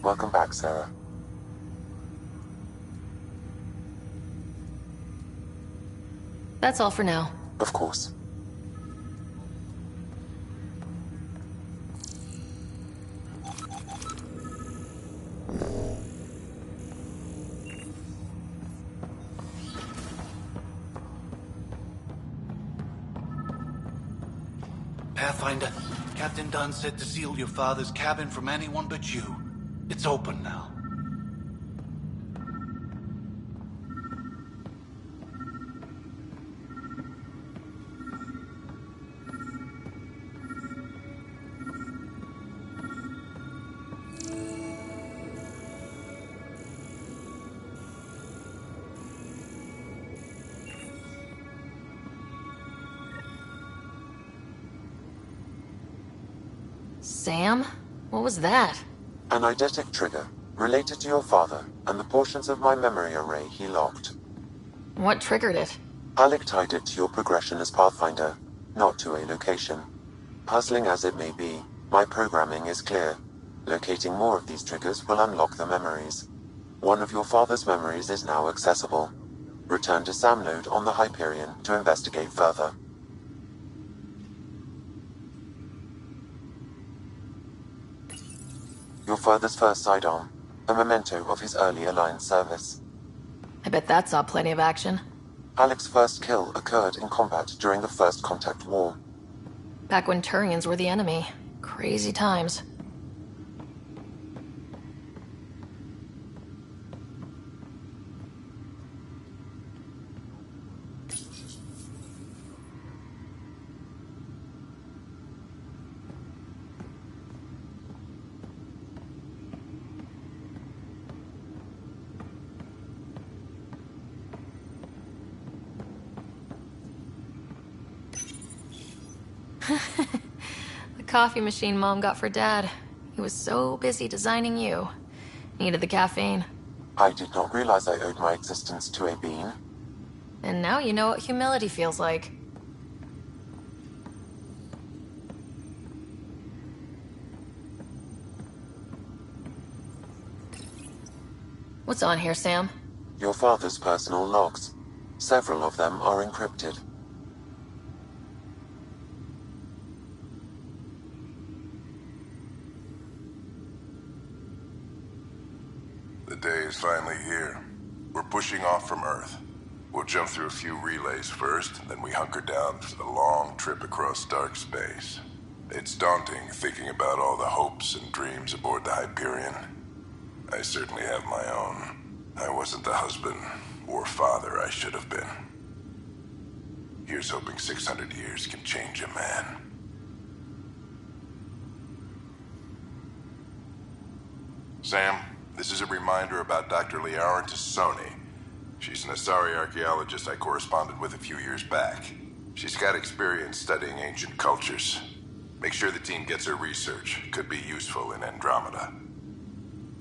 Welcome back, Sarah. That's all for now. Of course. Pathfinder, Captain Dunn said to seal your father's cabin from anyone but you. It's open now. Sam? What was that? An eidetic trigger, related to your father, and the portions of my memory array he locked. What triggered it? Alec tied it to your progression as Pathfinder, not to a location. Puzzling as it may be, my programming is clear. Locating more of these triggers will unlock the memories. One of your father's memories is now accessible. Return to Sam Node on the Hyperion to investigate further. Your father's first sidearm, a memento of his early Alliance service. I bet that saw plenty of action. Alec's first kill occurred in combat during the First Contact War. Back when Turians were the enemy. Crazy times. The coffee machine Mom got for Dad. He was so busy designing you. Needed the caffeine. I did not realize I owed my existence to a bean. And now you know what humility feels like. What's on here, Sam? Your father's personal logs. Several of them are encrypted. The day is finally here. We're pushing off from Earth. We'll jump through a few relays first, then we hunker down for the long trip across dark space. It's daunting thinking about all the hopes and dreams aboard the Hyperion. I certainly have my own. I wasn't the husband or father I should have been. Here's hoping 600 years can change a man. Sam, this is a reminder about Dr. Liara Tassoni. She's an Asari archaeologist I corresponded with a few years back. She's got experience studying ancient cultures. Make sure the team gets her research. Could be useful in Andromeda.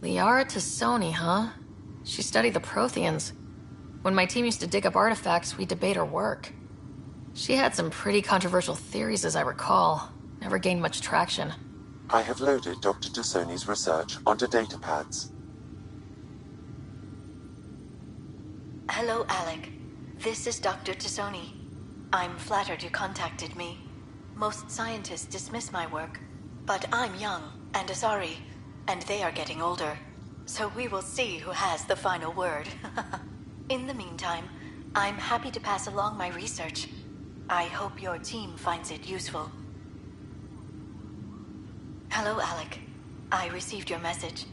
Liara Tassoni, huh? She studied the Protheans. When my team used to dig up artifacts, we'd debate her work. She had some pretty controversial theories, as I recall. Never gained much traction. I have loaded Dr. Tassoni's research onto datapads. Hello, Alec. This is Dr. Tassoni. I'm flattered you contacted me. Most scientists dismiss my work, but I'm young and Asari, and they are getting older. So we will see who has the final word. In the meantime, I'm happy to pass along my research. I hope your team finds it useful. Hello, Alec. I received your message.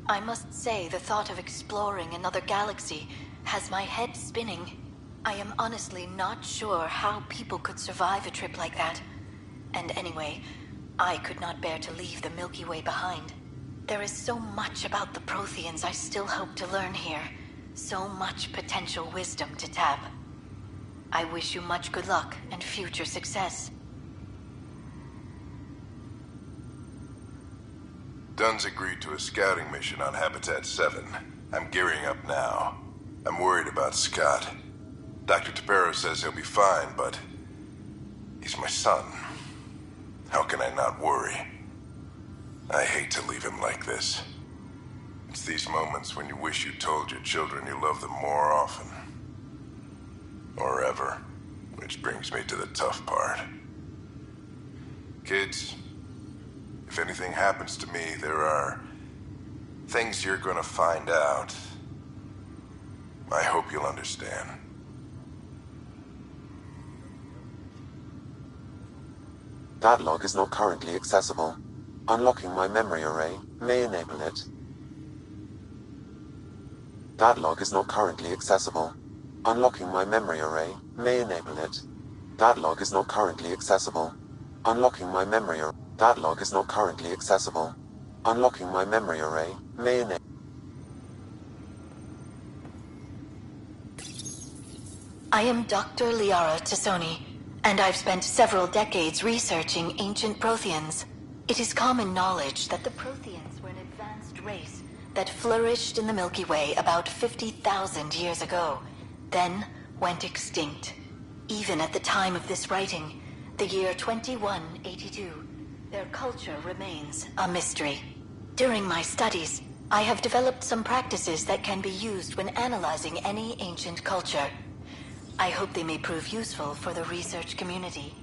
I must say the thought of exploring another galaxy has my head spinning. I am honestly not sure how people could survive a trip like that. And anyway, I could not bear to leave the Milky Way behind. There is so much about the Protheans I still hope to learn here. So much potential wisdom to tap. I wish you much good luck and future success. Dunn's agreed to a scouting mission on Habitat 7. I'm gearing up now. I'm worried about Scott. Dr. Tapero says he'll be fine, but he's my son. How can I not worry? I hate to leave him like this. It's these moments when you wish you told your children you love them more often. Or ever. Which brings me to the tough part. Kids, if anything happens to me, there are things you're gonna find out. I hope you'll understand. That log is not currently accessible. Unlocking my memory array may enable it. That log is not currently accessible. Unlocking my memory array may enable it. That log is not currently accessible. Unlocking my memory array. That log is not currently accessible. Unlocking my memory array may enable. I am Dr. Liara Tassoni, and I've spent several decades researching ancient Protheans. It is common knowledge that the Protheans were an advanced race that flourished in the Milky Way about 50,000 years ago, then went extinct. Even at the time of this writing, the year 2182, their culture remains a mystery. During my studies, I have developed some practices that can be used when analyzing any ancient culture. I hope they may prove useful for the research community.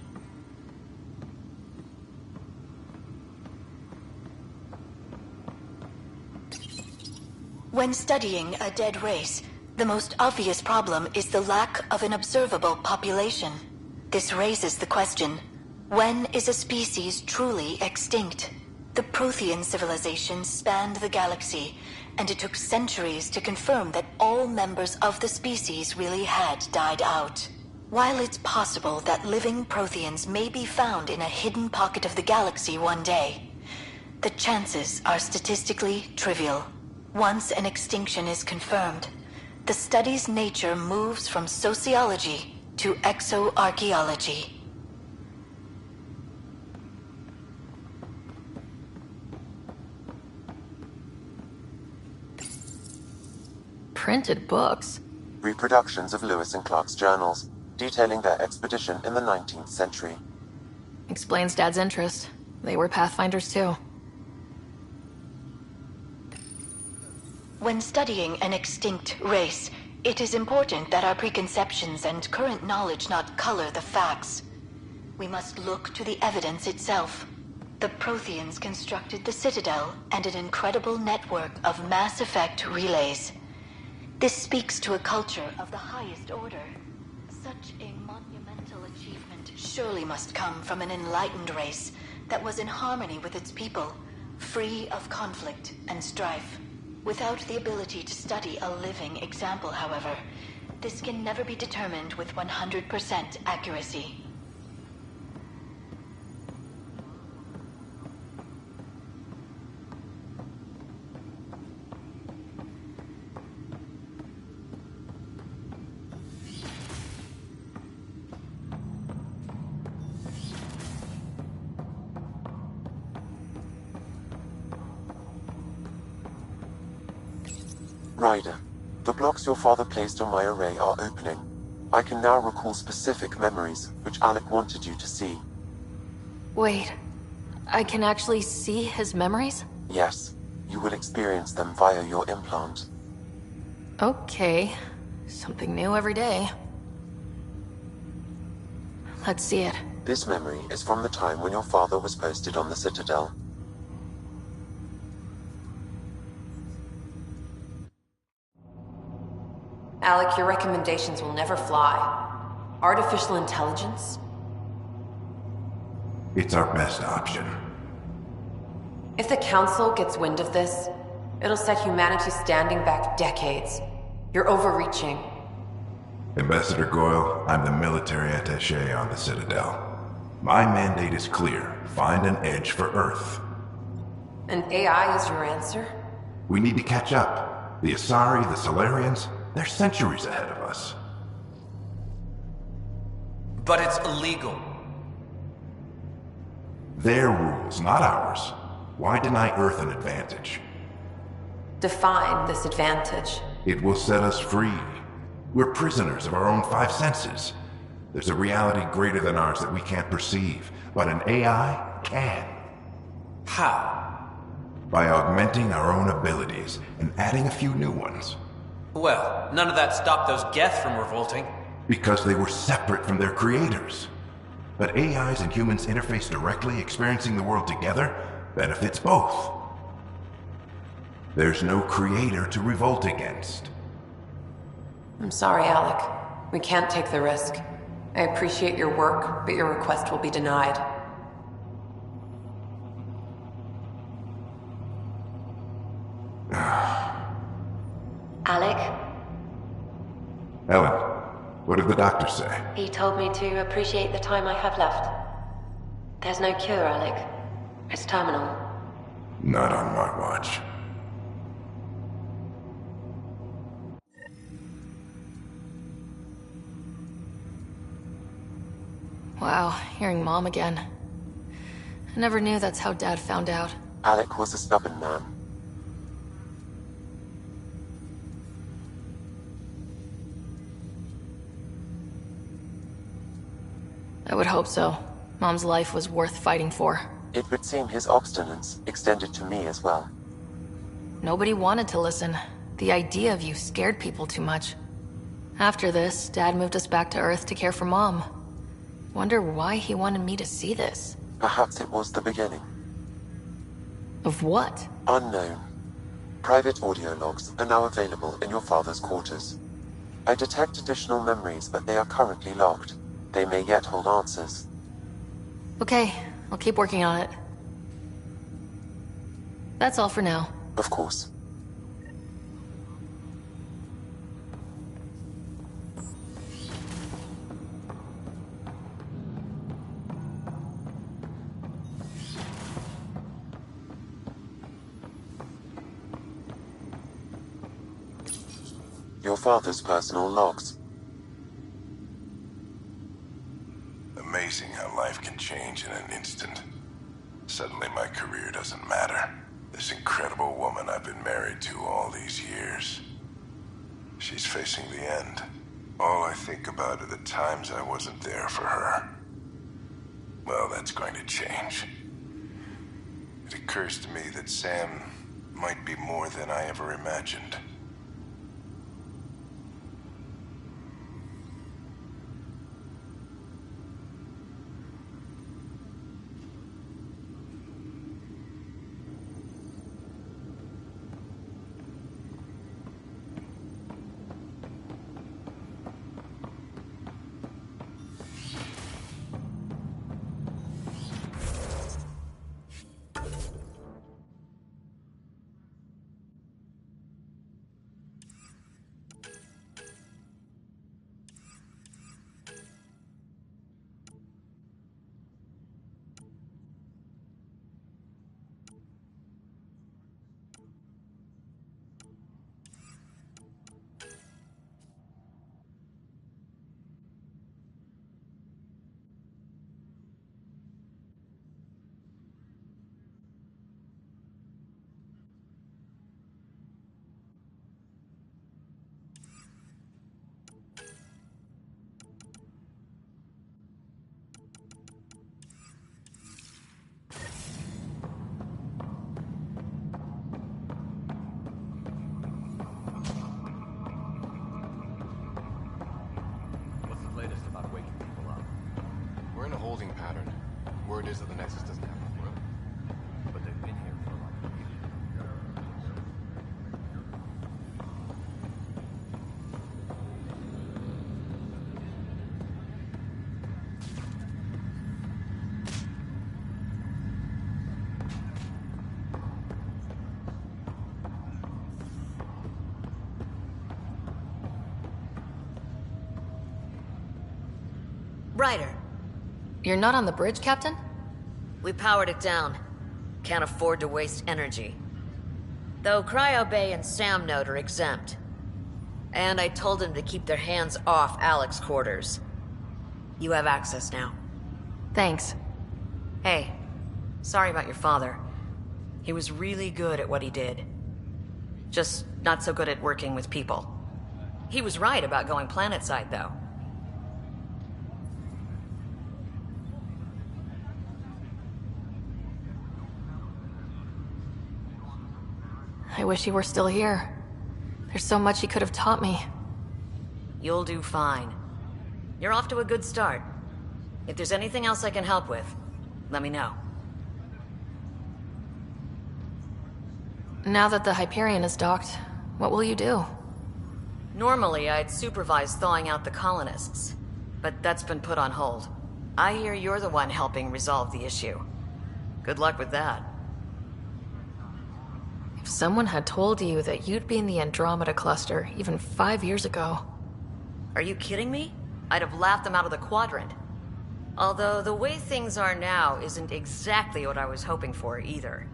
When studying a dead race, the most obvious problem is the lack of an observable population. This raises the question, when is a species truly extinct? The Prothean civilization spanned the galaxy, and it took centuries to confirm that all members of the species really had died out. While it's possible that living Protheans may be found in a hidden pocket of the galaxy one day, the chances are statistically trivial. Once an extinction is confirmed, the study's nature moves from sociology to exoarchaeology. Printed books? Reproductions of Lewis and Clark's journals, detailing their expedition in the 19th century. Explains Dad's interest. They were Pathfinders too. When studying an extinct race, it is important that our preconceptions and current knowledge not color the facts. We must look to the evidence itself. The Protheans constructed the Citadel and an incredible network of Mass Effect relays. This speaks to a culture of the highest order. Such a monumental achievement surely must come from an enlightened race that was in harmony with its people, free of conflict and strife. Without the ability to study a living example, however, this can never be determined with 100% accuracy. Ryder, the blocks your father placed on my array are opening. I can now recall specific memories, which Alec wanted you to see. Wait, I can actually see his memories? Yes, you will experience them via your implant. Okay, something new every day. Let's see it. This memory is from the time when your father was posted on the Citadel. Alec, your recommendations will never fly. Artificial intelligence? It's our best option. If the Council gets wind of this, it'll set humanity standing back decades. You're overreaching. Ambassador Goyle, I'm the military attaché on the Citadel. My mandate is clear. Find an edge for Earth. And AI is your answer? We need to catch up. The Asari, the Solarians, they're centuries ahead of us. But it's illegal. Their rules, not ours. Why deny Earth an advantage? Define this advantage. It will set us free. We're prisoners of our own five senses. There's a reality greater than ours that we can't perceive, but an AI can. How? By augmenting our own abilities and adding a few new ones. Well, none of that stopped those Geth from revolting. Because they were separate from their creators. But AIs and humans interface directly, experiencing the world together benefits both. There's no creator to revolt against. I'm sorry, Alec. We can't take the risk. I appreciate your work, but your request will be denied. Alec? Ellen, what did the doctor say? He told me to appreciate the time I have left. There's no cure, Alec. It's terminal. Not on my watch. Wow, hearing Mom again. I never knew that's how Dad found out. Alec was a stubborn man. I would hope so. Mom's life was worth fighting for. It would seem his obstinance extended to me as well. Nobody wanted to listen. The idea of you scared people too much. After this, Dad moved us back to Earth to care for Mom. Wonder why he wanted me to see this. Perhaps it was the beginning. Of what? Unknown. Private audio logs are now available in your father's quarters. I detect additional memories, but they are currently locked. They may yet hold answers. Okay, I'll keep working on it. That's all for now. Of course. Your father's personal logs. Amazing how life can change in an instant. Suddenly my career doesn't matter. This incredible woman I've been married to all these years. She's facing the end. All I think about are the times I wasn't there for her. Well, that's going to change. It occurs to me that Sam might be more than I ever imagined. We're in a holding pattern. Word is that the Nexus doesn't have enough room. But they've been here for a long time. Ryder, You're not on the bridge, Captain? we powered it down. Can't afford to waste energy. Though Cryo Bay and Sam Node are exempt. And I told them to keep their hands off Alec's quarters. You have access now. Thanks. Hey, sorry about your father. He was really good at what he did. Just not so good at working with people. He was right about going planetside, though. I wish he were still here. There's so much he could have taught me. You'll do fine. You're off to a good start. If there's anything else I can help with, let me know. Now that the Hyperion is docked, what will you do? Normally, I'd supervise thawing out the colonists, but that's been put on hold. I hear you're the one helping resolve the issue. Good luck with that. If someone had told you that you'd be in the Andromeda Cluster even 5 years ago... Are you kidding me? I'd have laughed them out of the Quadrant. Although the way things are now isn't exactly what I was hoping for either.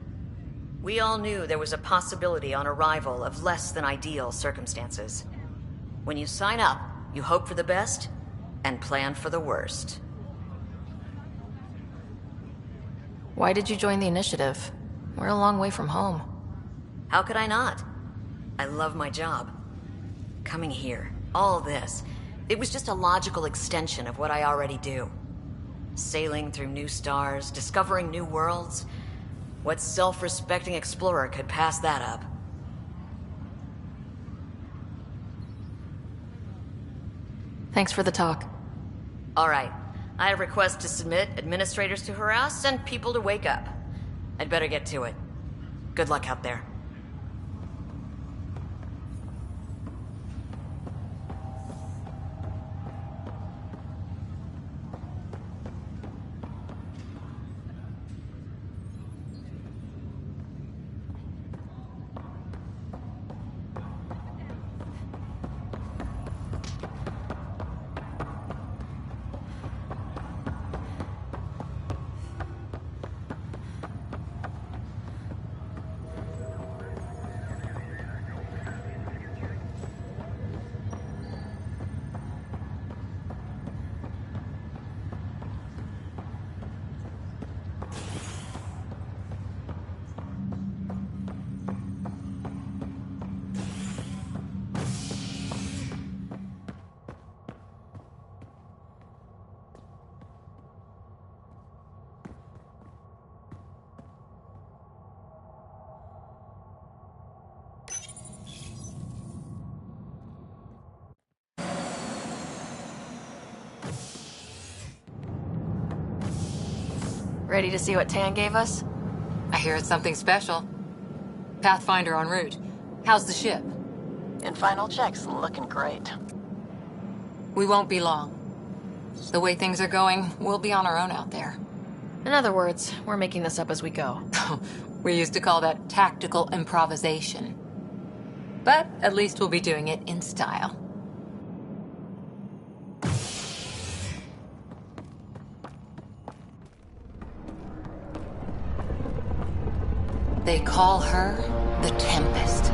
We all knew there was a possibility on arrival of less than ideal circumstances. When you sign up, you hope for the best and plan for the worst. Why did you join the Initiative? We're a long way from home. How could I not? I love my job. Coming here, all this, it was just a logical extension of what I already do. Sailing through new stars, discovering new worlds. What self-respecting explorer could pass that up? Thanks for the talk. All right. I have requests to submit, administrators to harass, and people to wake up. I'd better get to it. Good luck out there. Ready to see what Tan gave us? I hear it's something special. Pathfinder en route. How's the ship? In final checks, looking great. We won't be long. The way things are going, we'll be on our own out there. In other words, we're making this up as we go. We used to call that tactical improvisation. But at least we'll be doing it in style. They call her the Tempest.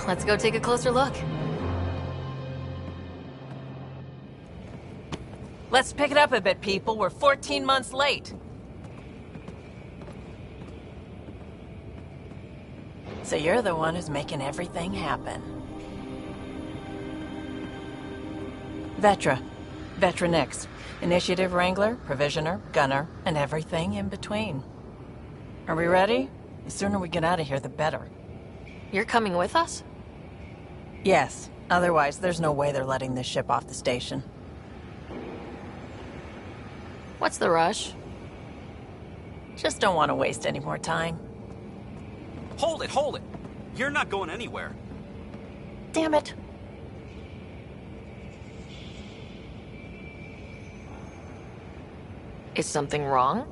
Let's go take a closer look. Let's pick it up a bit, people. We're 14 months late. So you're the one who's making everything happen. Vetra. Vetra Nix. Initiative Wrangler, Provisioner, Gunner, and everything in between. Are we ready? The sooner we get out of here, the better. You're coming with us? Yes. Otherwise, there's no way they're letting this ship off the station. What's the rush? Just don't want to waste any more time. Hold it, hold it! You're not going anywhere. Damn it. Is something wrong?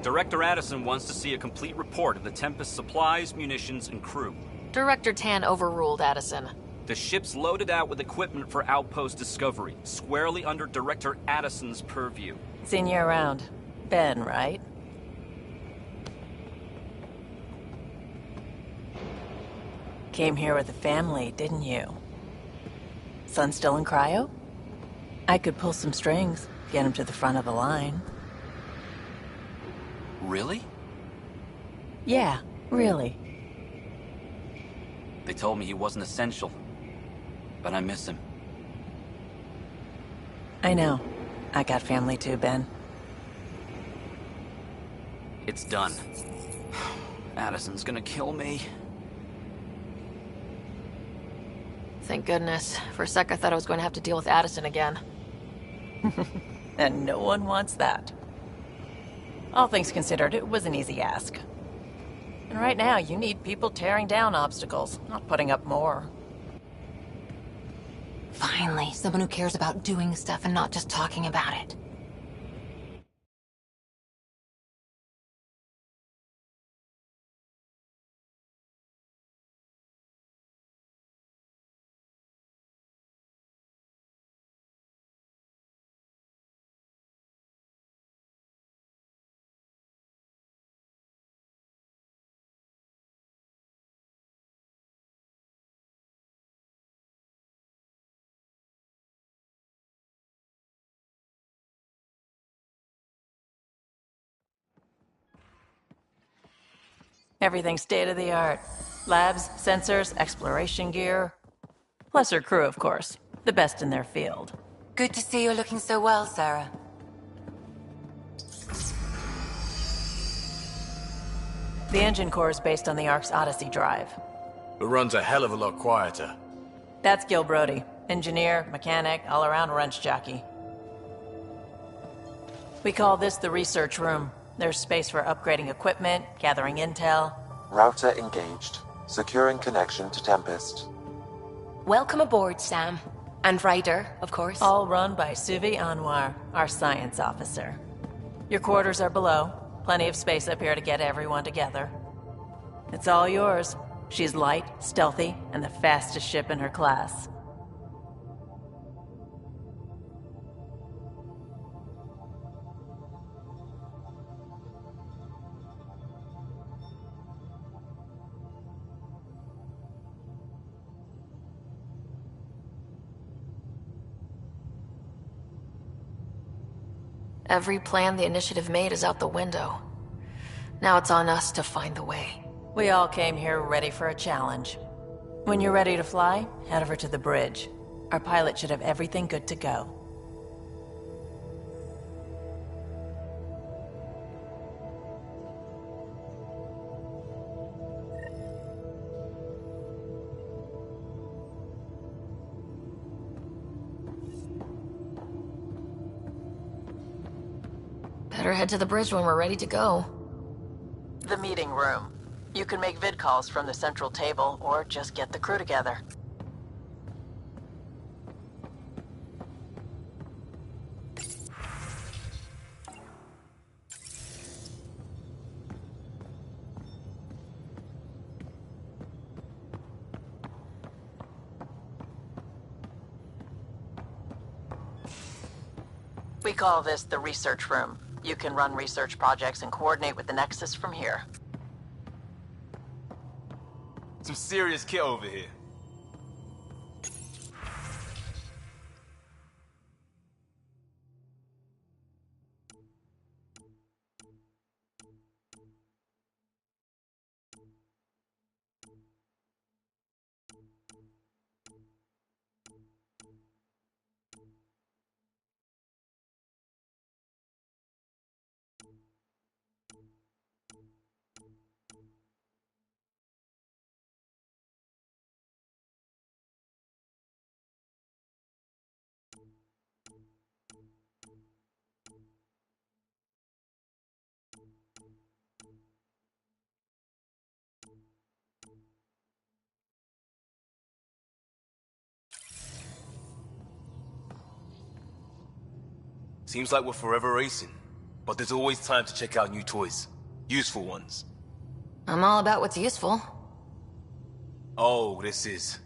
Director Addison wants to see a complete report of the Tempest's supplies, munitions, and crew. Director Tan overruled Addison. The ship's loaded out with equipment for outpost discovery, squarely under Director Addison's purview. Seen you around. Ben, right? Came here with a family, didn't you? Son still in cryo? I could pull some strings, get him to the front of the line. Really? Yeah, really. They told me he wasn't essential, but I miss him. I know. I got family too, Ben. It's done. Addison's gonna kill me. Thank goodness. For a sec I thought I was going to have to deal with Addison again. And no one wants that. All things considered, it was an easy ask. And right now, you need people tearing down obstacles, not putting up more. Finally, someone who cares about doing stuff and not just talking about it. Everything's state-of-the-art. Labs, sensors, exploration gear. Plus her crew, of course. The best in their field. Good to see you're looking so well, Sarah. The engine core is based on the Ark's Odyssey drive. It runs a hell of a lot quieter. That's Gil Brody. Engineer, mechanic, all-around wrench jockey. We call this the research room. There's space for upgrading equipment, gathering intel. Router engaged. Securing connection to Tempest. Welcome aboard, Sam. And Ryder, of course. All run by Suvi Anwar, our science officer. Your quarters are below. Plenty of space up here to get everyone together. It's all yours. She's light, stealthy, and the fastest ship in her class. Every plan the Initiative made is out the window. Now it's on us to find the way. We all came here ready for a challenge. When you're ready to fly, head over to the bridge. Our pilot should have everything good to go. Better head to the bridge when we're ready to go. The meeting room. You can make vid calls from the central table, or just get the crew together. We call this the research room. You can run research projects and coordinate with the Nexus from here. Some serious kit over here. Seems like we're forever racing, but there's always time to check out new toys. Useful ones. I'm all about what's useful. Oh, this is.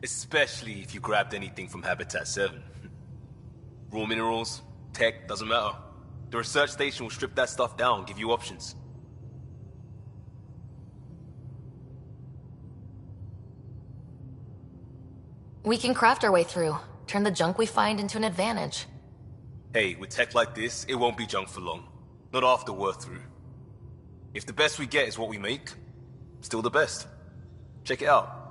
Especially if you grabbed anything from Habitat 7. Raw minerals, tech, doesn't matter. The research station will strip that stuff down, give you options. We can craft our way through, turn the junk we find into an advantage. Hey, with tech like this, it won't be junk for long. Not after we're through. If the best we get is what we make, still the best. Check it out.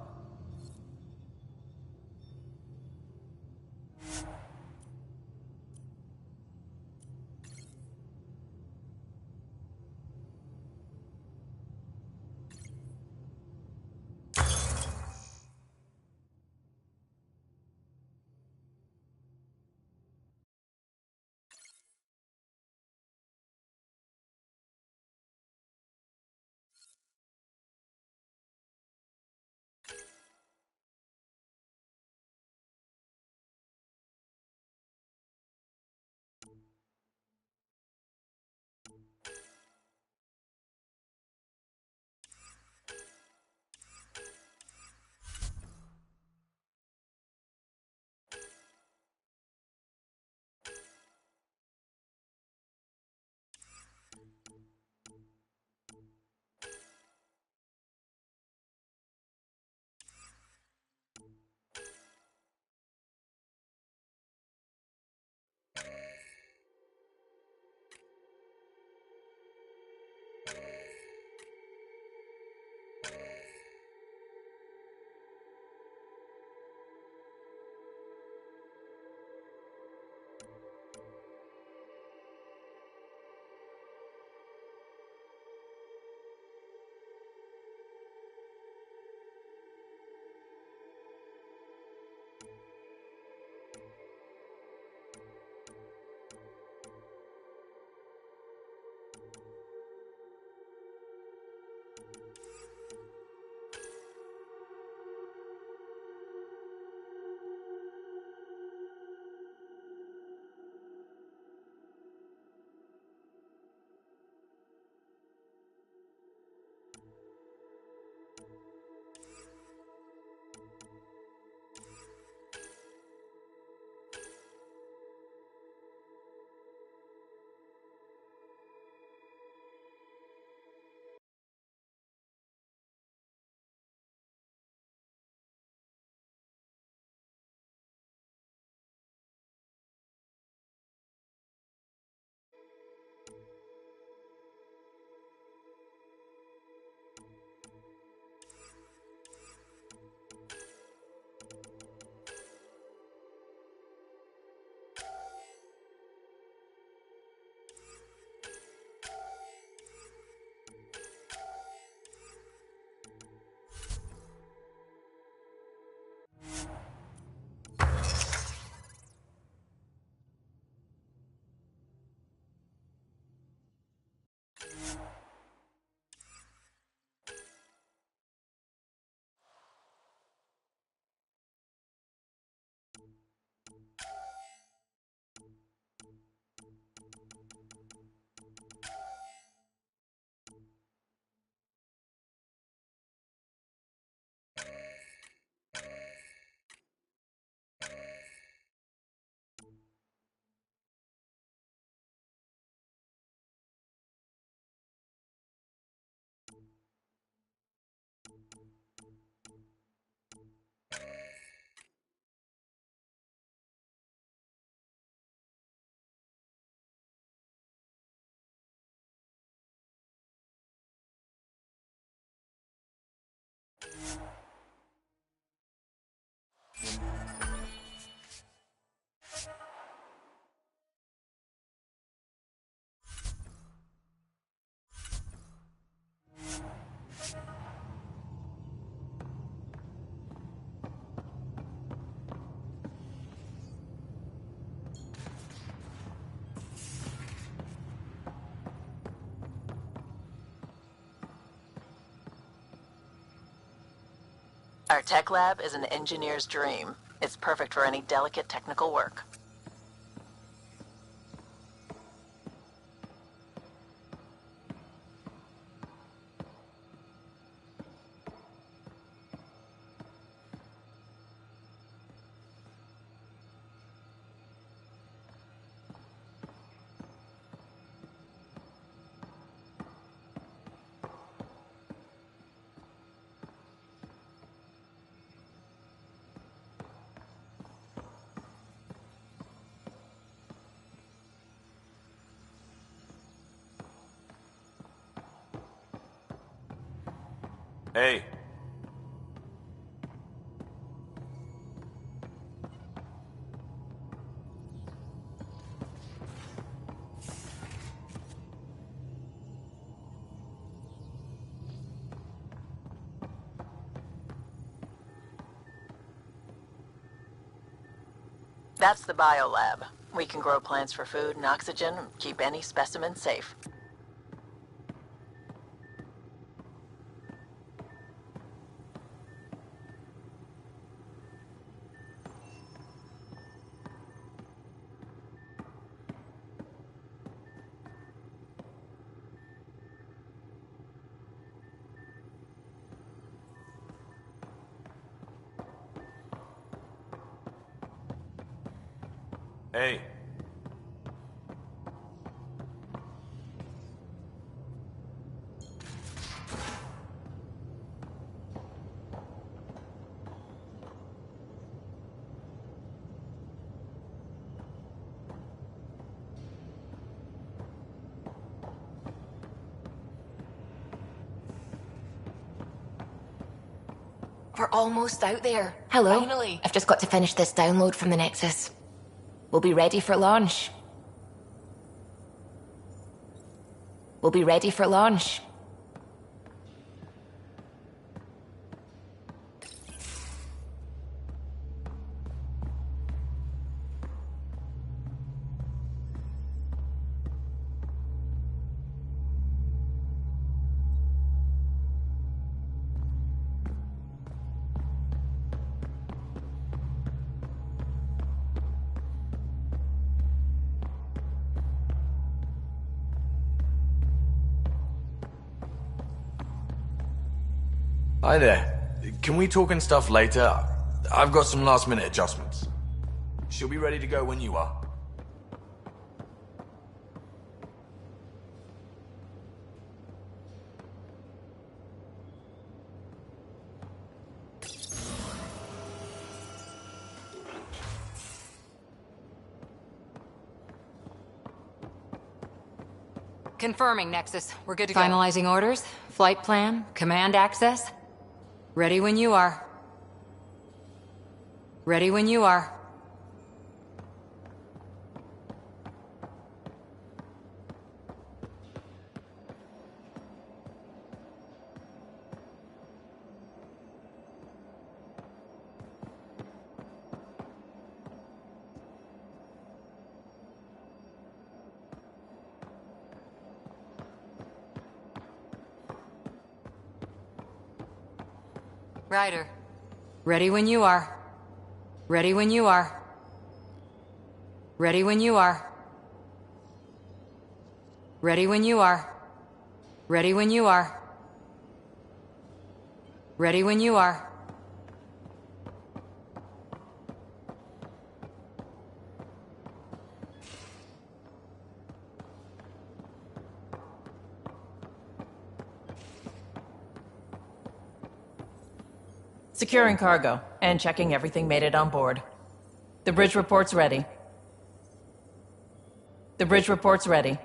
Our tech lab is an engineer's dream. It's perfect for any delicate technical work. Hey. That's the biolab. We can grow plants for food and oxygen, and keep any specimen safe. Hey. We're almost out there. Hello. Finally. I've just got to finish this download from the Nexus. We'll be ready for launch. We'll be ready for launch. Hi there. Can we talk and stuff later? I've got some last minute adjustments. She'll be ready to go when you are. Confirming, Nexus. We're good to go. Finalizing orders, flight plan, command access. Ready when you are. Ready when you are. Ryder. Ready when you are. Ready when you are. Ready when you are. Ready when you are. Ready when you are. Ready when you are. Securing cargo, and checking everything made it on board. The bridge report's ready. The bridge report's ready.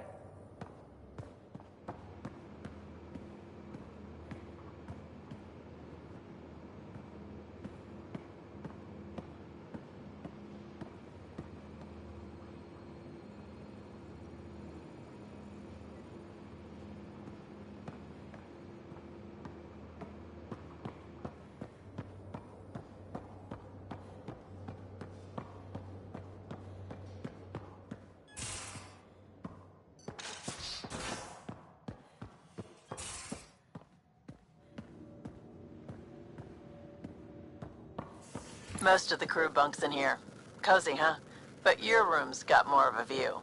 Most of the crew bunks in here. Cozy, huh? But your room's got more of a view.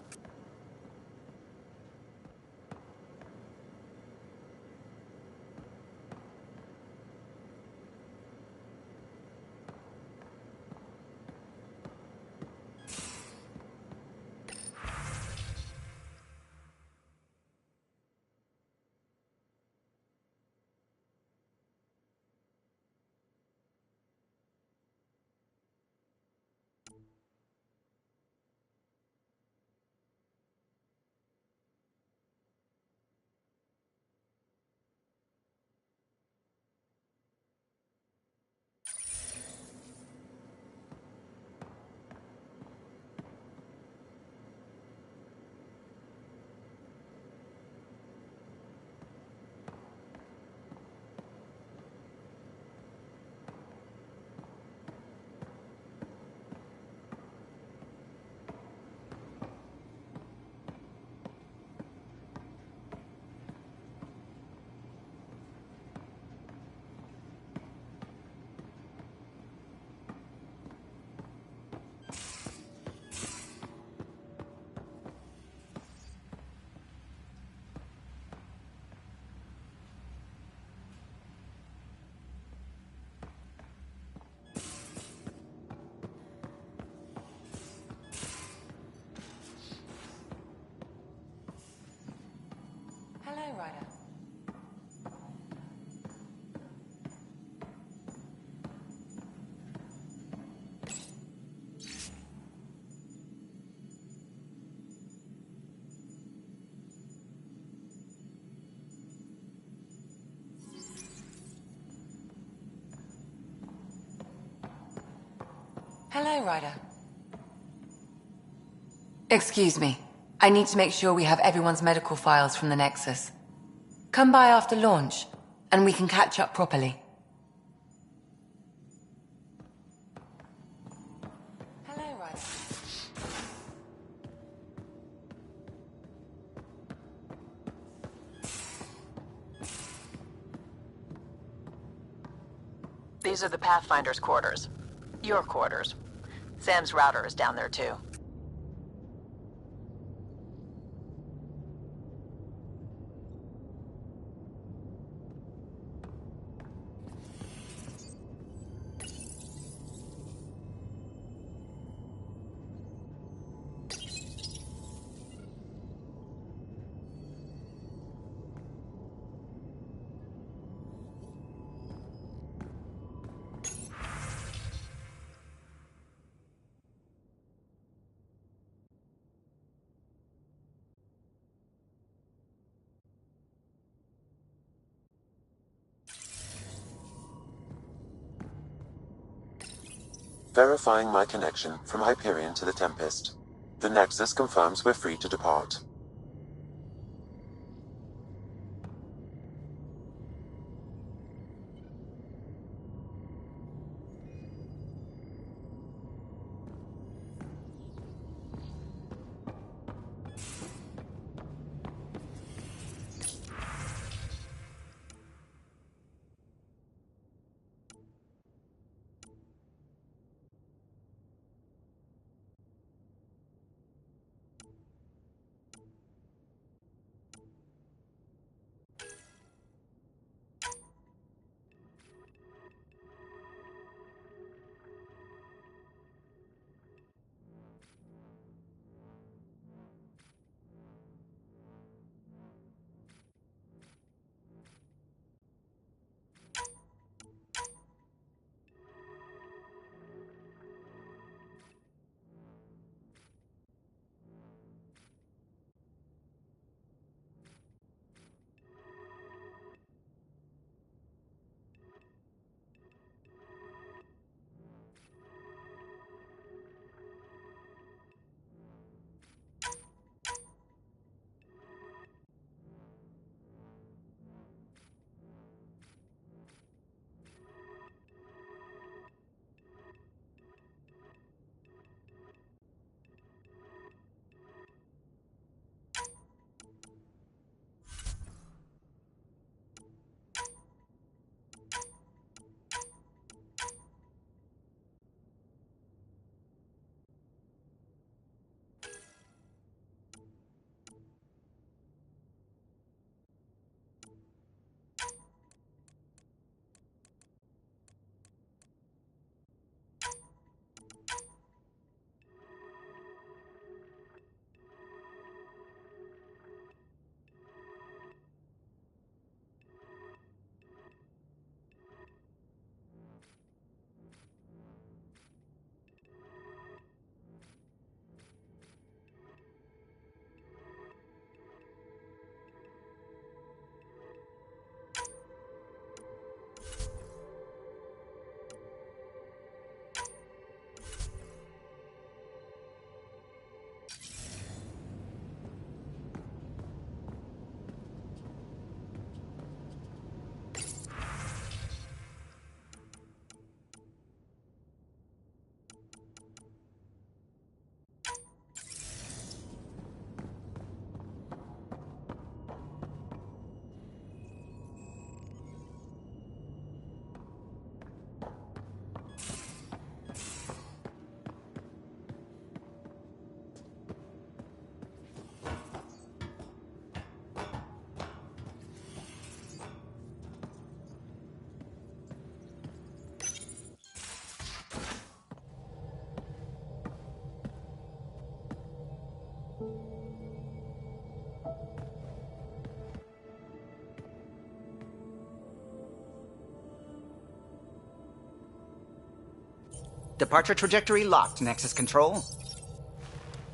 Ryder. Hello, Ryder. Excuse me. I need to make sure we have everyone's medical files from the Nexus. Come by after launch, and we can catch up properly. Hello, Ryder. These are the Pathfinder's quarters. Your quarters. Sam's router is down there too. Verifying my connection from Hyperion to the Tempest. The Nexus confirms we're free to depart. Departure trajectory locked, Nexus Control.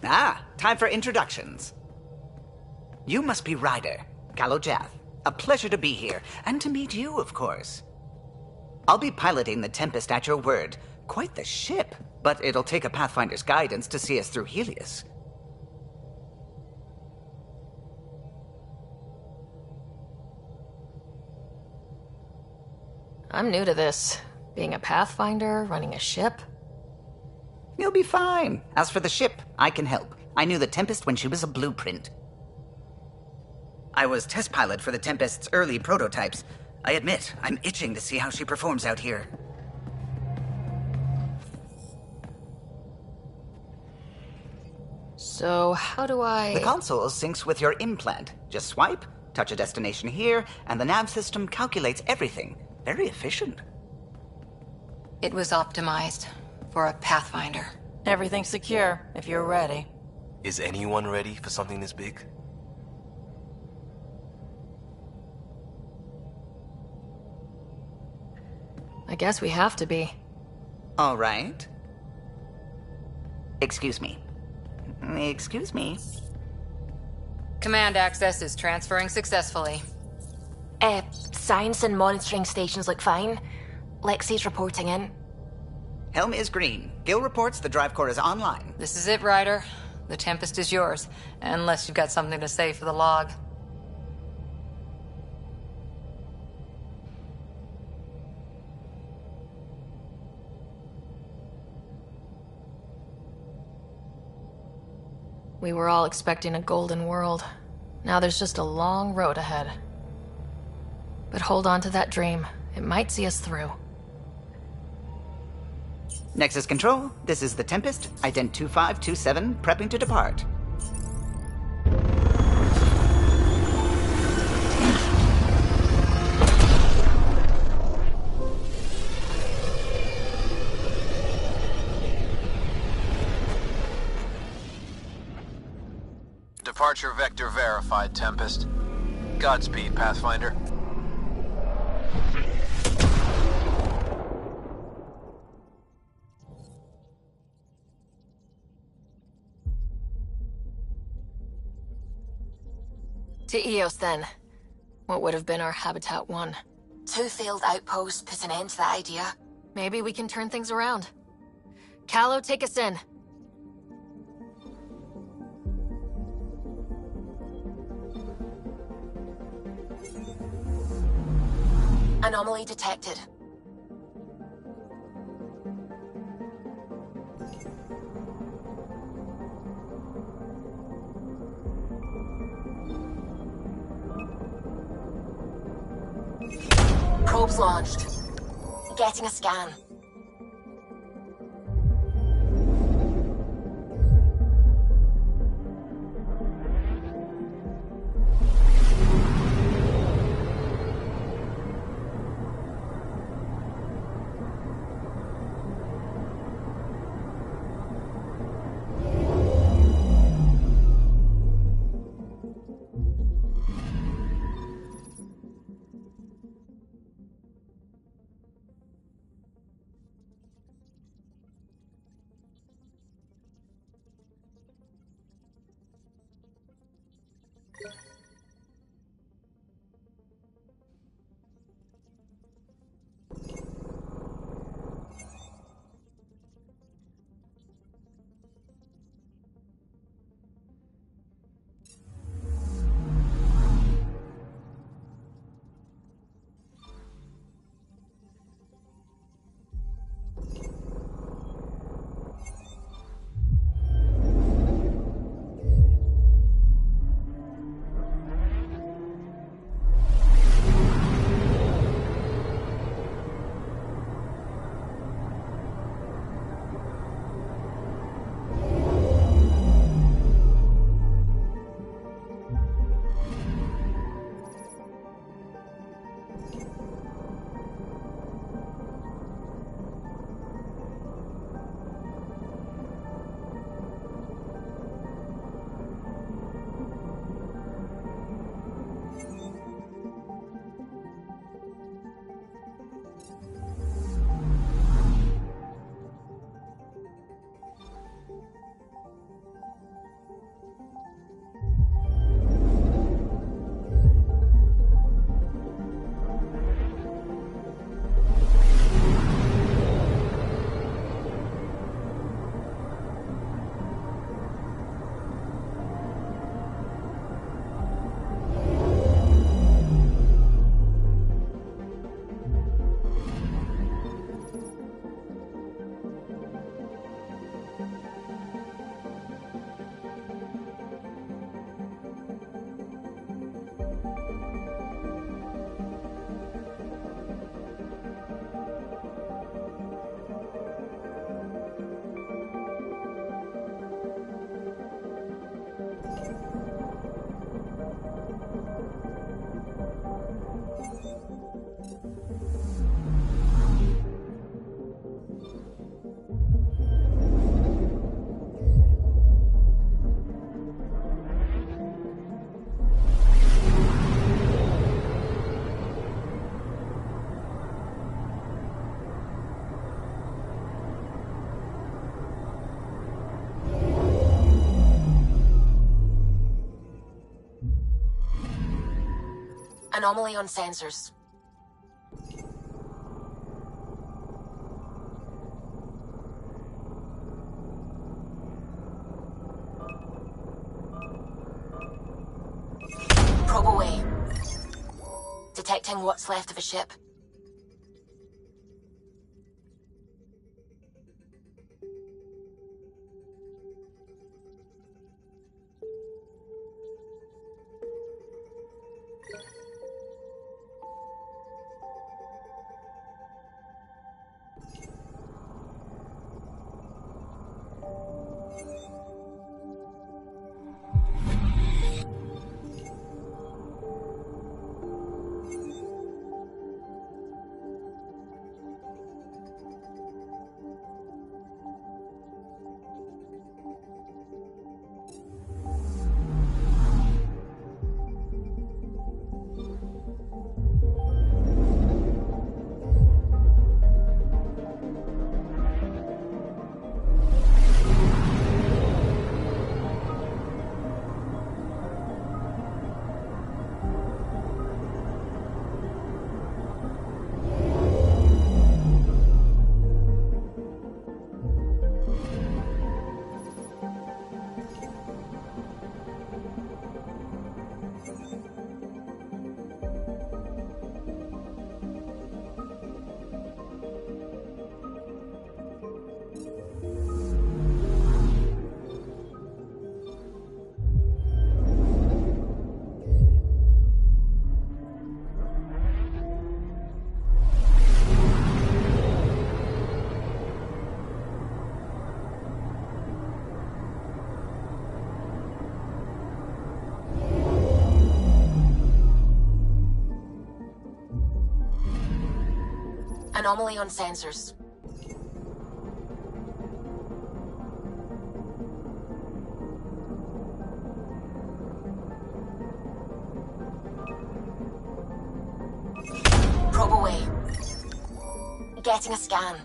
Ah, time for introductions. You must be Ryder, Calo Jath. A pleasure to be here, and to meet you, of course. I'll be piloting the Tempest at your word. Quite the ship, but it'll take a Pathfinder's guidance to see us through Helios. I'm new to this. Being a Pathfinder, running a ship. You'll be fine. As for the ship, I can help. I knew the Tempest when she was a blueprint. I was test pilot for the Tempest's early prototypes. I admit, I'm itching to see how she performs out here. So, how do I... The console syncs with your implant. Just swipe, touch a destination here, and the nav system calculates everything. Very efficient. It was optimized for a Pathfinder. Everything's secure, if you're ready. Is anyone ready for something this big? I guess we have to be. All right. Excuse me. Excuse me. Command access is transferring successfully. Science and monitoring stations look fine. Lexi's reporting in. Helm is green. Gil reports the drive core is online. This is it, Ryder. The Tempest is yours, unless you've got something to say for the log. We were all expecting a golden world. Now there's just a long road ahead. But hold on to that dream. It might see us through. Nexus Control, this is the Tempest, Ident 2527, prepping to depart. Departure vector verified, Tempest. Godspeed, Pathfinder. To Eos, then. What would have been our Habitat 1? 2 failed outposts put an end to that idea. Maybe we can turn things around. Calo, take us in. Anomaly detected. Probes launched. Getting a scan. Anomaly on sensors. Probe away. Detecting what's left of a ship. Anomaly on sensors. Probe away. Getting a scan.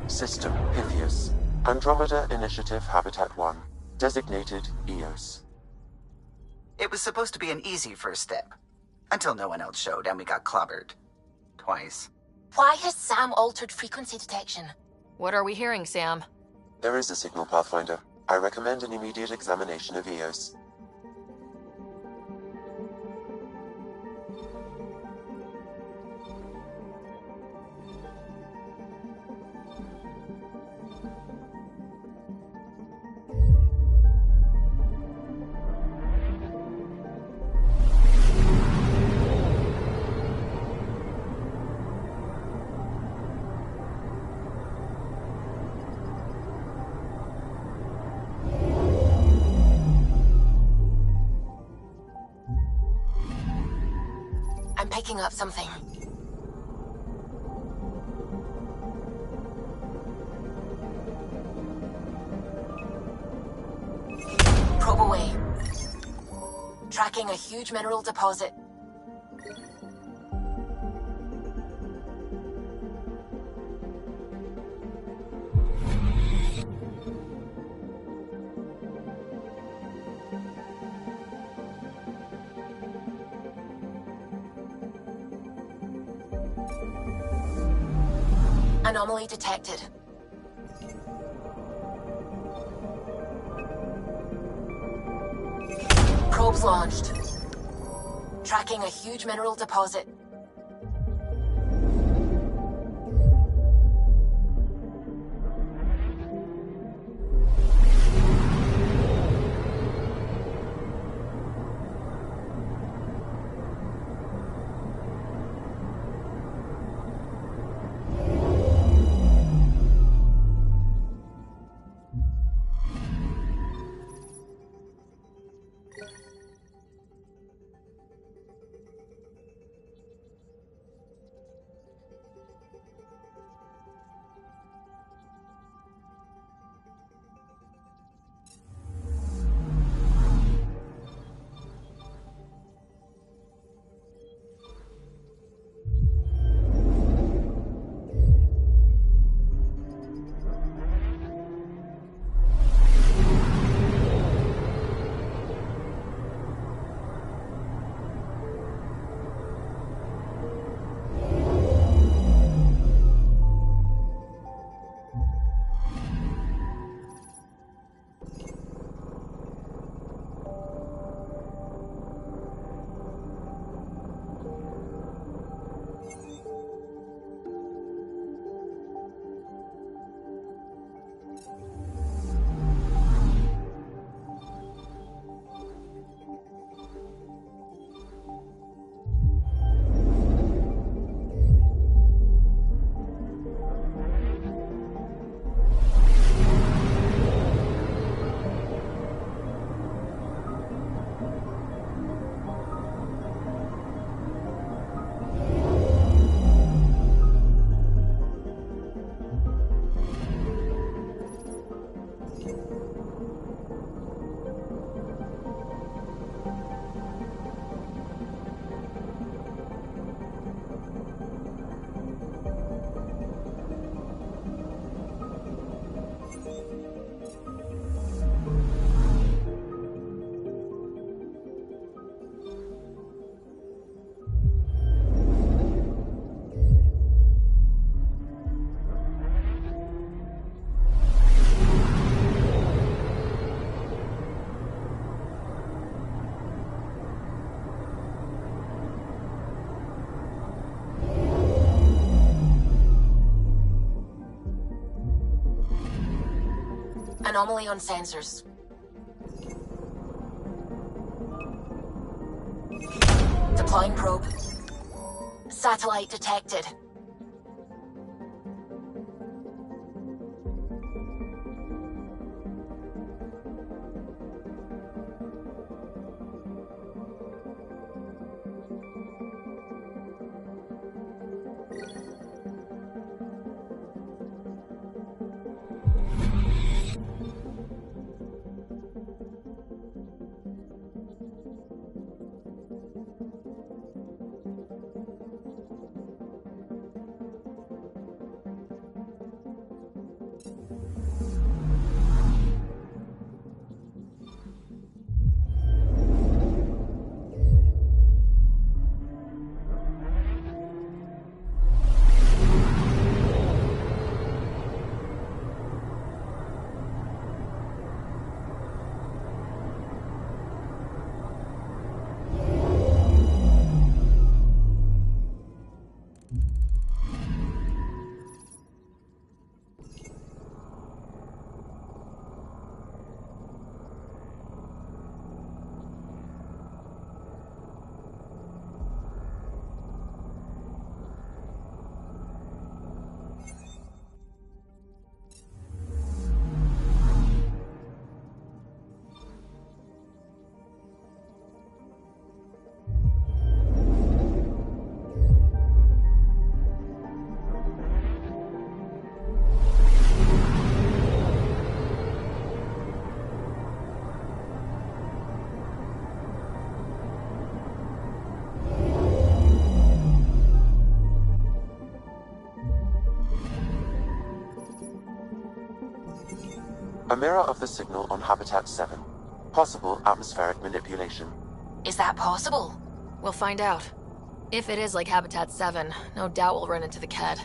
System Pythias. Andromeda Initiative Habitat 1. Designated EOS. It was supposed to be an easy first step. Until no one else showed and we got clobbered. Twice. Why has Sam altered frequency detection? What are we hearing, Sam? There is a signal, Pathfinder. I recommend an immediate examination of EOS. I'm picking up something. Probe away. Tracking a huge mineral deposit. Anomaly detected. Probes launched. Tracking a huge mineral deposit. Anomaly on sensors. Deploying probe. Satellite detected. A mirror of the signal on Habitat 7. Possible atmospheric manipulation. Is that possible? We'll find out. If it is like Habitat 7, no doubt we'll run into the Ked.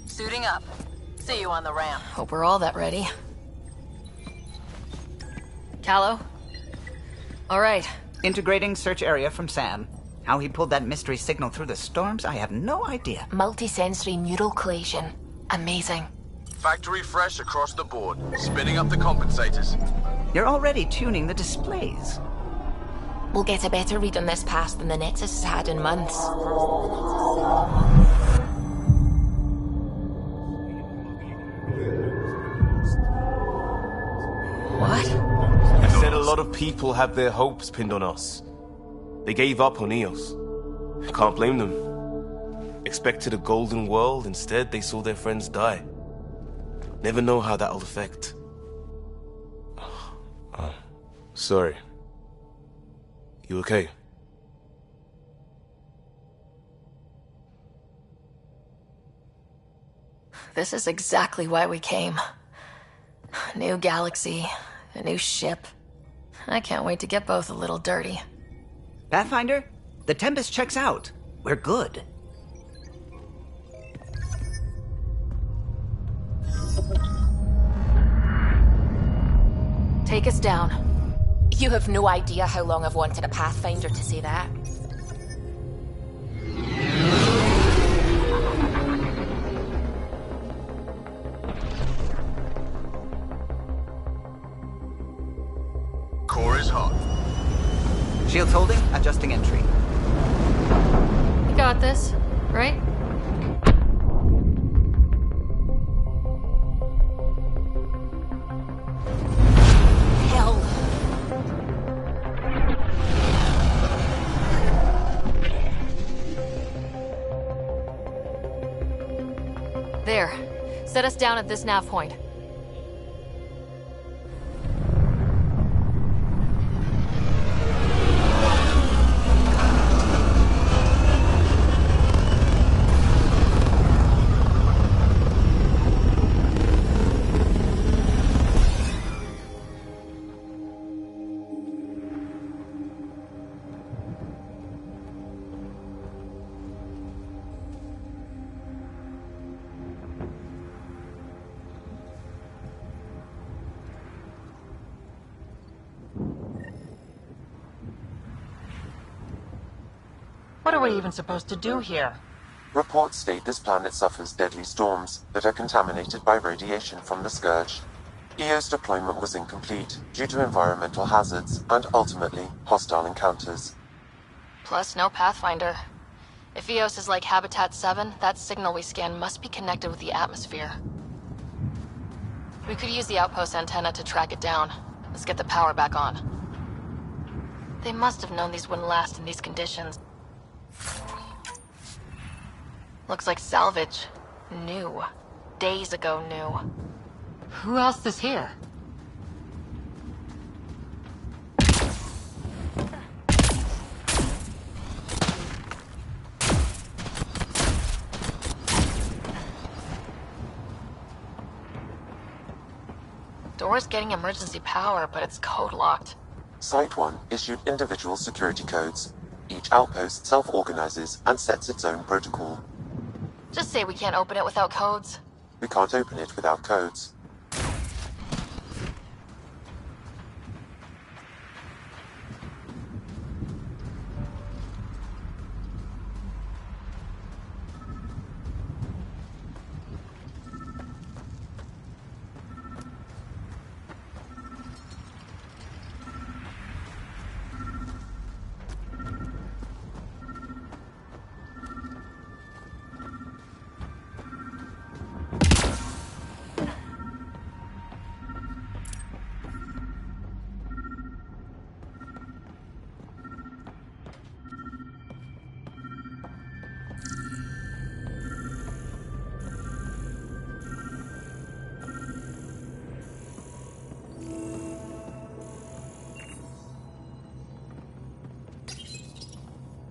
Suiting up. See you on the ramp. Hope we're all that ready. Callow? All right. Integrating search area from Sam. How he pulled that mystery signal through the storms, I have no idea. Multisensory neural collation. Amazing. Factory fresh across the board. Spinning up the compensators. You're already tuning the displays. We'll get a better read on this pass than the Nexus has had in months. What? I said a lot of people have their hopes pinned on us. They gave up on Eos. I can't blame them. Expected a golden world, instead they saw their friends die. Never know how that'll affect. Sorry. You okay? This is exactly why we came. A new galaxy, a new ship. I can't wait to get both a little dirty. Pathfinder, the Tempest checks out. We're good. Take us down. You have no idea how long I've wanted a Pathfinder to say that. Core is hot. Shields holding, adjusting entry. You got this, right? Hell. There. Set us down at this nav point. What are we even supposed to do here? Reports state this planet suffers deadly storms that are contaminated by radiation from the Scourge. EO's deployment was incomplete due to environmental hazards and ultimately hostile encounters. Plus, no Pathfinder. If Eos is like Habitat 7, that signal we scan must be connected with the atmosphere. We could use the outpost antenna to track it down. Let's get the power back on. They must have known these wouldn't last in these conditions. Looks like salvage. New. Days ago new. Who else is here? Door's getting emergency power, but it's code locked. Site 1 issued individual security codes. Each outpost self-organizes and sets its own protocol. Just say we can't open it without codes. We can't open it without codes.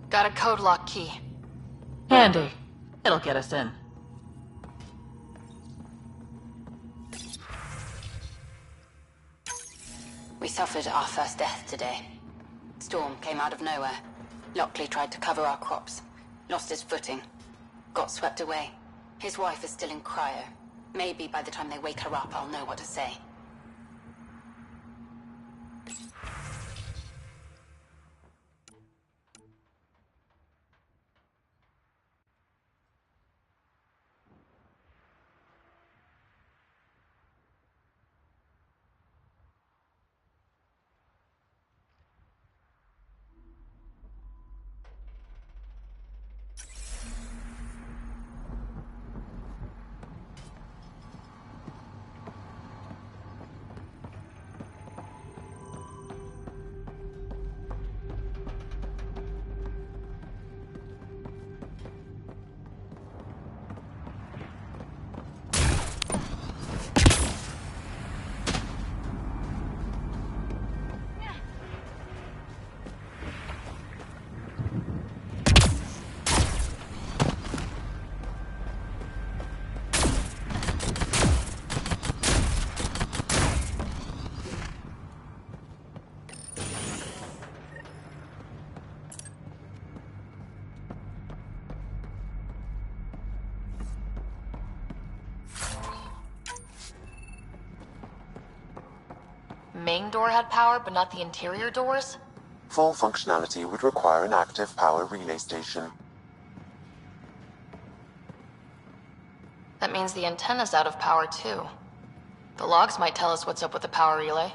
Got a code lock key. Handy. It'll get us in. We suffered our first death today. Storm came out of nowhere. Lockley tried to cover our crops. Lost his footing. Got swept away. His wife is still in cryo. Maybe by the time they wake her up, I'll know what to say. Main door had power, but not the interior doors? Full functionality would require an active power relay station. That means the antenna's out of power too. The logs might tell us what's up with the power relay.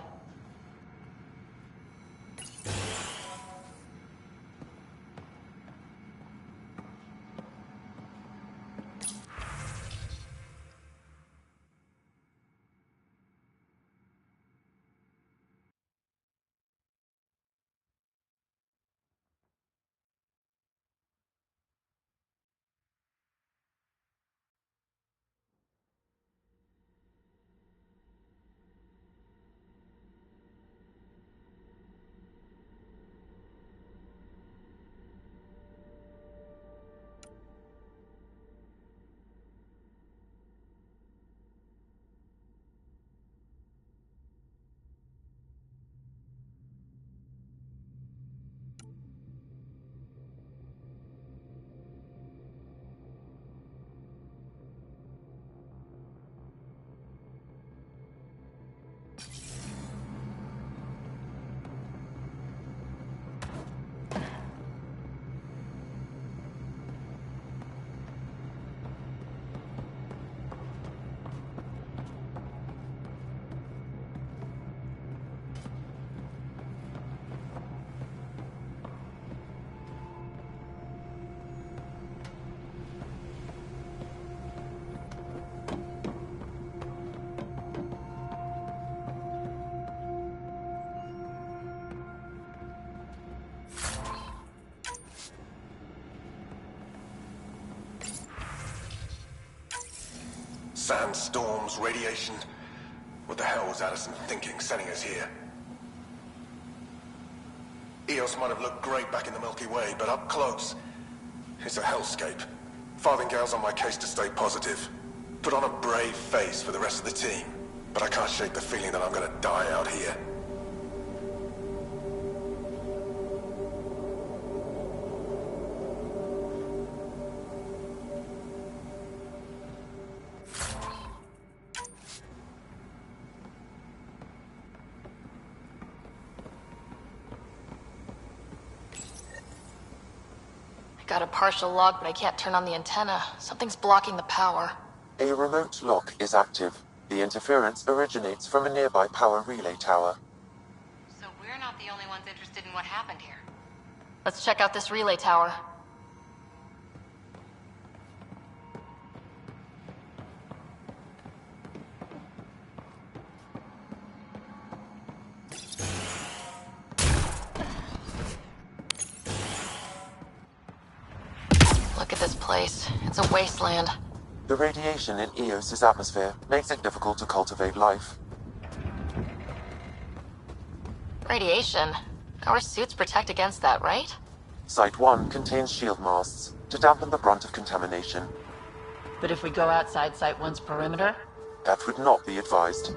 Sandstorms, radiation. What the hell was Addison thinking, sending us here? Eos might have looked great back in the Milky Way, but up close, it's a hellscape. Farthingale's on my case to stay positive. Put on a brave face for the rest of the team, but I can't shake the feeling that I'm gonna die out here. Got a partial log, but I can't turn on the antenna. Something's blocking the power. A remote lock is active. The interference originates from a nearby power relay tower. So we're not the only ones interested in what happened here. Let's check out this relay tower. Look at this place. It's a wasteland. The radiation in Eos's atmosphere makes it difficult to cultivate life. Radiation? Our suits protect against that, right? Site 1 contains shield masts to dampen the brunt of contamination. But if we go outside Site 1's perimeter? That would not be advised.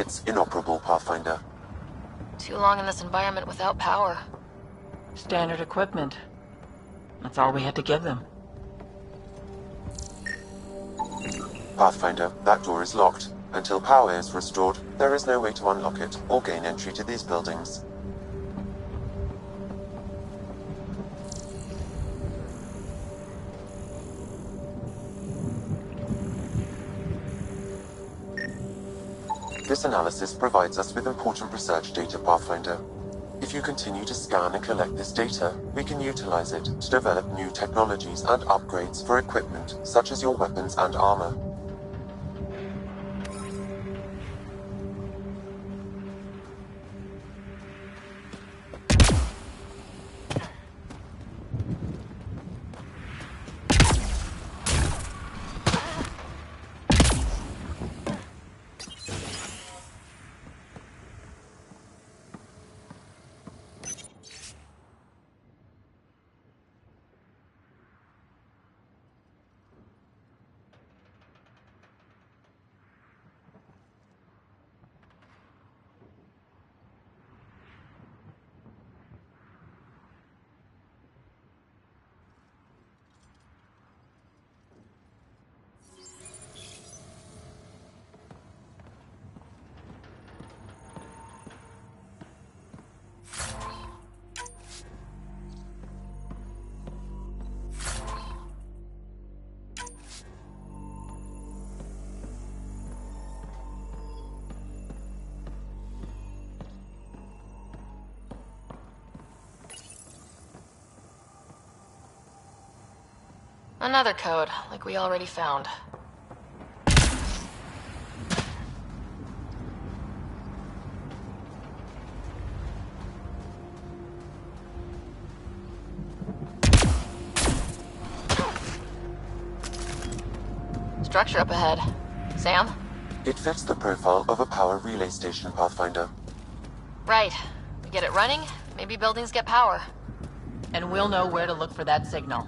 It's inoperable, Pathfinder. Too long in this environment without power. Standard equipment. That's all we had to give them. Pathfinder, that door is locked. Until power is restored, there is no way to unlock it or gain entry to these buildings. This analysis provides us with important research data, Pathfinder. If you continue to scan and collect this data, we can utilize it to develop new technologies and upgrades for equipment, such as your weapons and armor. Another code, like we already found. Structure up ahead. Sam? It fits the profile of a power relay station, Pathfinder. Right. We get it running, maybe buildings get power. And we'll know where to look for that signal.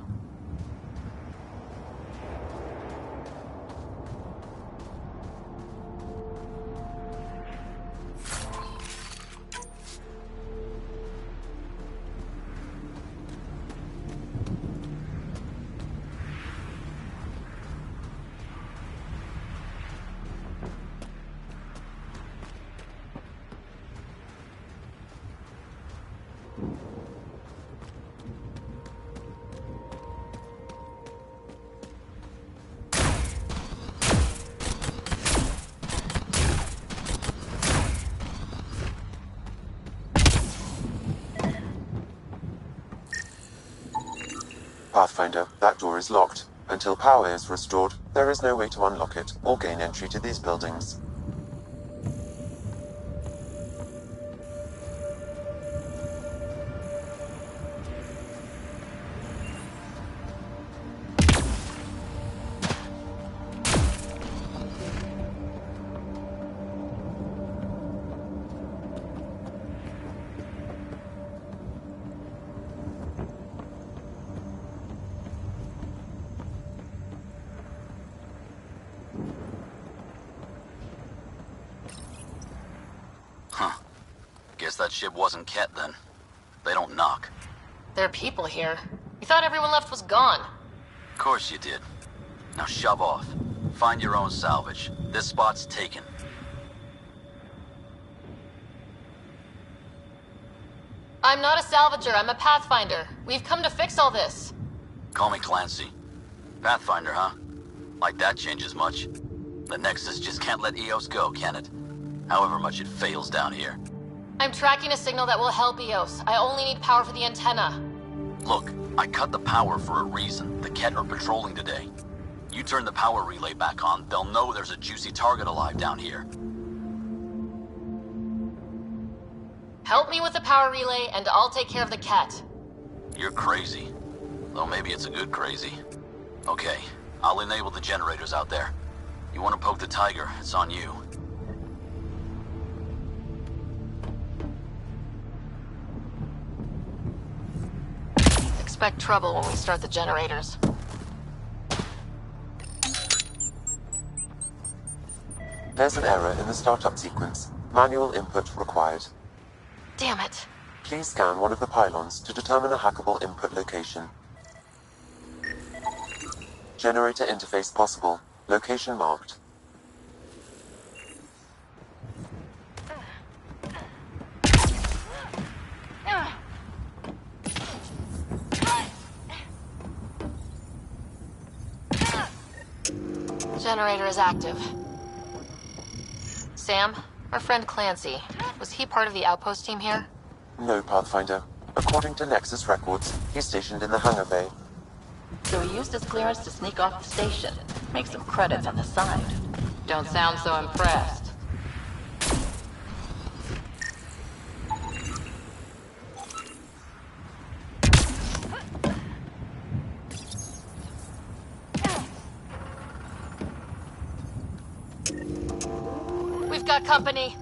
Pathfinder, that door is locked. Until power is restored, there is no way to unlock it or gain entry to these buildings. Guess that ship wasn't Ket then. They don't knock. There are people here. You thought everyone left was gone. Of course you did. Now shove off. Find your own salvage. This spot's taken. I'm not a salvager, I'm a Pathfinder. We've come to fix all this. Call me Clancy. Pathfinder, huh? Like that changes much. The Nexus just can't let EOS go, can it? However much it fails down here. I'm tracking a signal that will help EOS. I only need power for the antenna. Look, I cut the power for a reason. The Ket are patrolling today. You turn the power relay back on, they'll know there's a juicy target alive down here. Help me with the power relay, and I'll take care of the Ket. You're crazy. Though maybe it's a good crazy. Okay, I'll enable the generators out there. You want to poke the Tiger, it's on you. Expect trouble when we start the generators. There's an error in the startup sequence. Manual input required. Damn it. Please scan one of the pylons to determine a hackable input location. Generator interface possible. Location marked. Generator is active. Sam, our friend Clancy, was he part of the outpost team here? No, Pathfinder. According to Nexus records, he's stationed in the hangar bay. So he used his clearance to sneak off the station. Make some credits on the side. Don't sound so impressed. We've got company.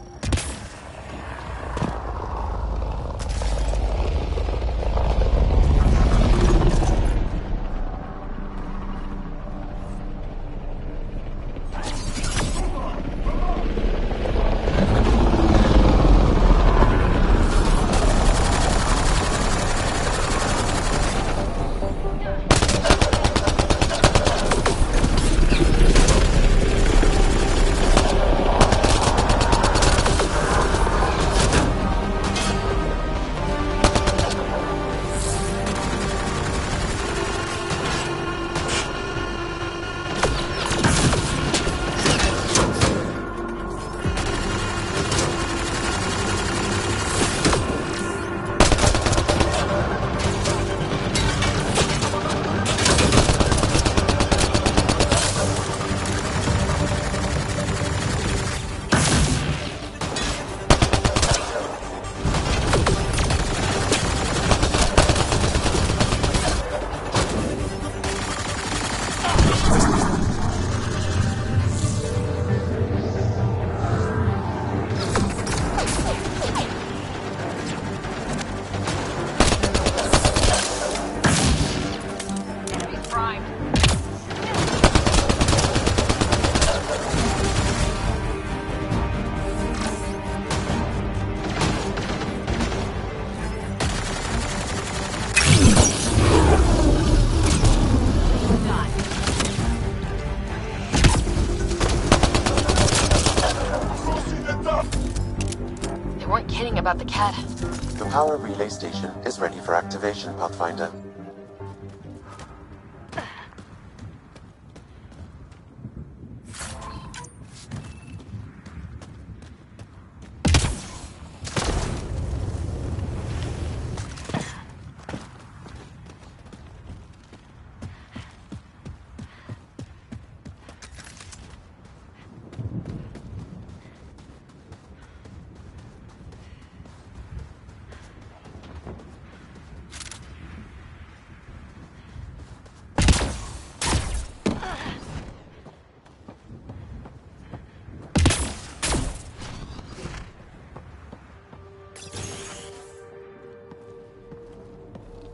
About the cat. The power relay station is ready for activation, Pathfinder.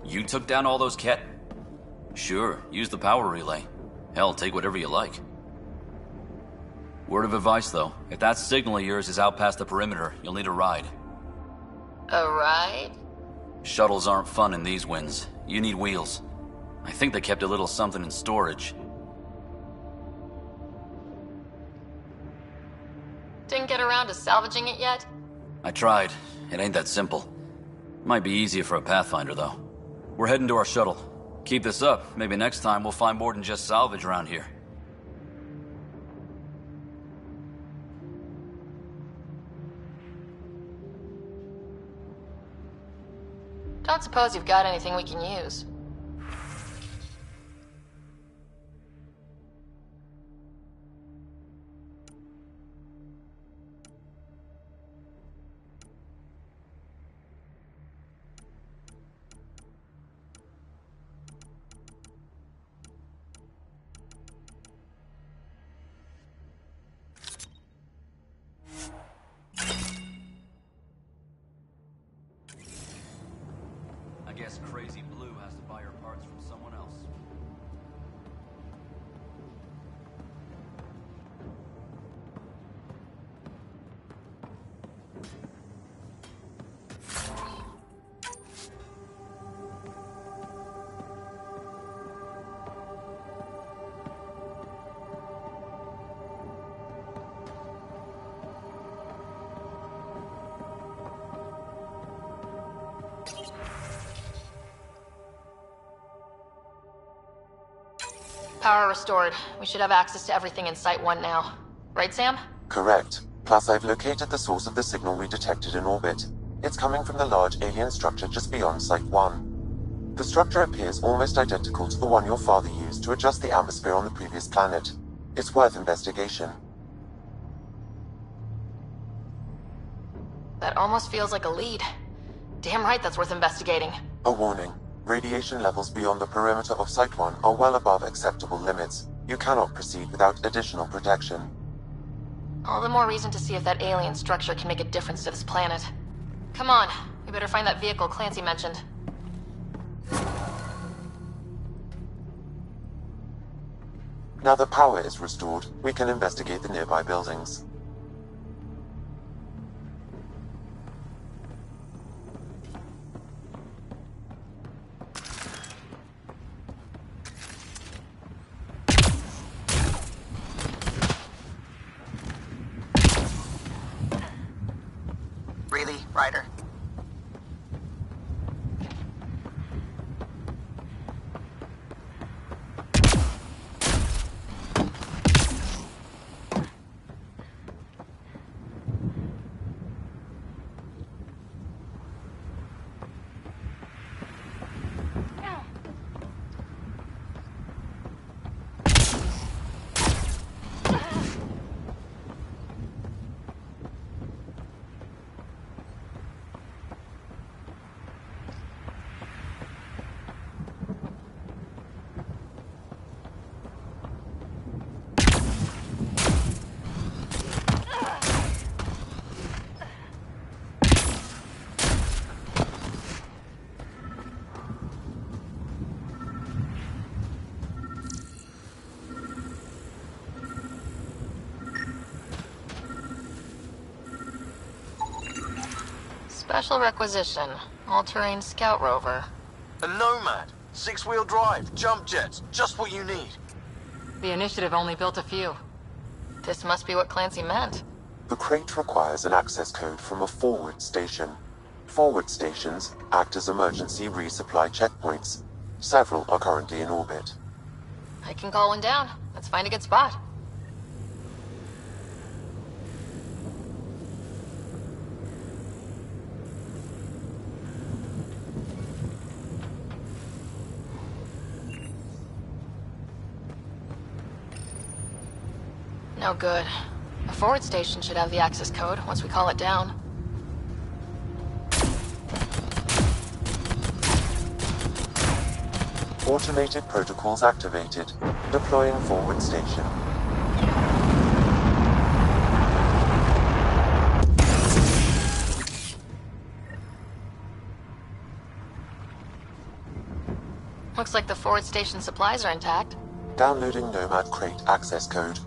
You took down all those cat... Sure, use the power relay. Hell, take whatever you like. Word of advice, though. If that signal of yours is out past the perimeter, you'll need a ride. A ride? Shuttles aren't fun in these winds. You need wheels. I think they kept a little something in storage. Didn't get around to salvaging it yet? I tried. It ain't that simple. Might be easier for a Pathfinder, though. We're heading to our shuttle. Keep this up. Maybe next time we'll find more than just salvage around here. Don't suppose you've got anything we can use. I guess Crazy Blue has to buy her parts from someone else. Power restored. We should have access to everything in Site 1 now. Right, Sam? Correct. Plus, I've located the source of the signal we detected in orbit. It's coming from the large alien structure just beyond Site 1. The structure appears almost identical to the one your father used to adjust the atmosphere on the previous planet. It's worth investigation. That almost feels like a lead. Damn right that's worth investigating. A warning. Radiation levels beyond the perimeter of Site 1 are well above acceptable limits. You cannot proceed without additional protection. All the more reason to see if that alien structure can make a difference to this planet. Come on, we better find that vehicle Clancy mentioned. Now that power is restored, we can investigate the nearby buildings. Really, Ryder? Special requisition. All-terrain scout rover. A Nomad. 6-wheel drive, jump jets, just what you need. The Initiative only built a few. This must be what Clancy meant. The crate requires an access code from a forward station. Forward stations act as emergency resupply checkpoints. Several are currently in orbit. I can call one down. Let's find a good spot. No good. The forward station should have the access code once we call it down. Automated protocols activated. Deploying forward station. Looks like the forward station supplies are intact. Downloading Nomad crate access code.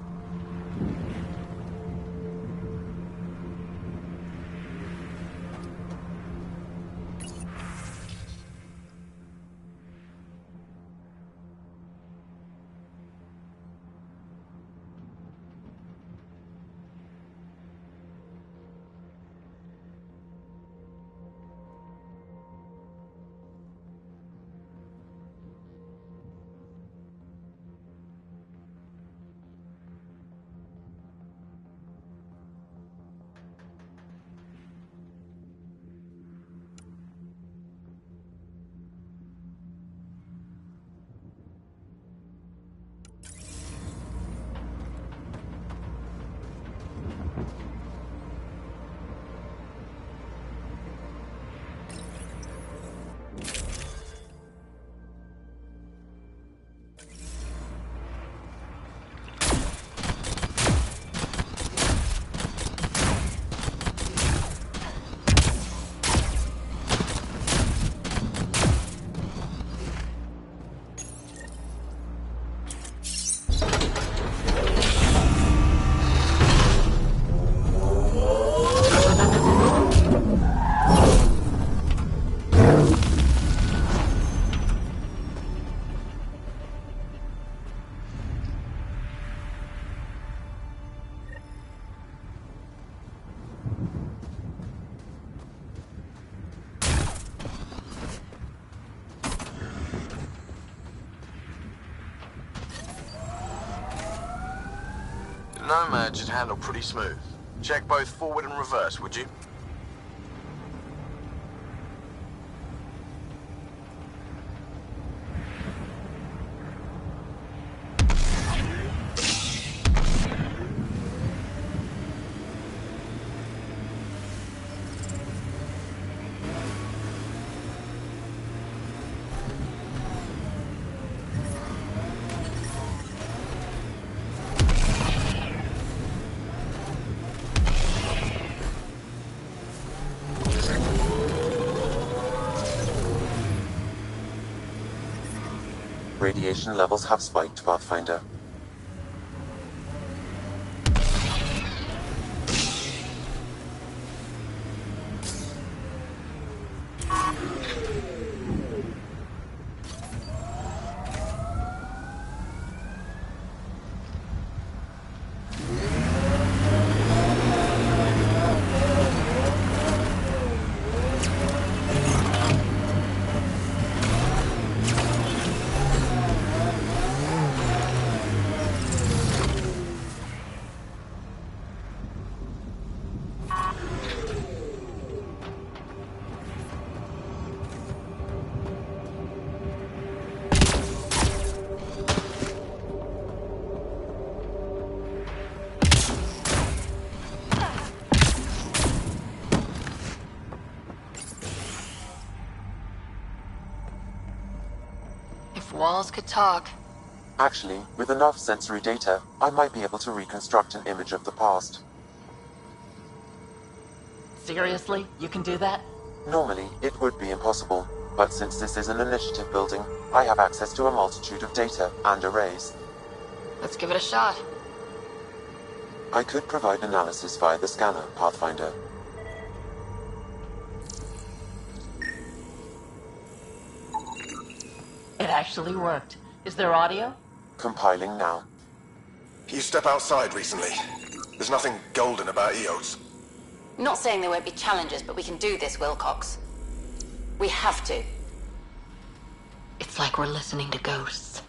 Nomad should handle pretty smooth. Check both forward and reverse, would you? Radiation levels have spiked, Pathfinder. If walls could talk. Actually, with enough sensory data, I might be able to reconstruct an image of the past. Seriously? You can do that? Normally, it would be impossible, but since this is an initiative building, I have access to a multitude of data and arrays. Let's give it a shot. I could provide analysis via the scanner, Pathfinder. It actually worked. Is there audio? Compiling now. You step outside recently. There's nothing golden about Eos. Not saying there won't be challenges, but we can do this, Wilcox. We have to. It's like we're listening to ghosts.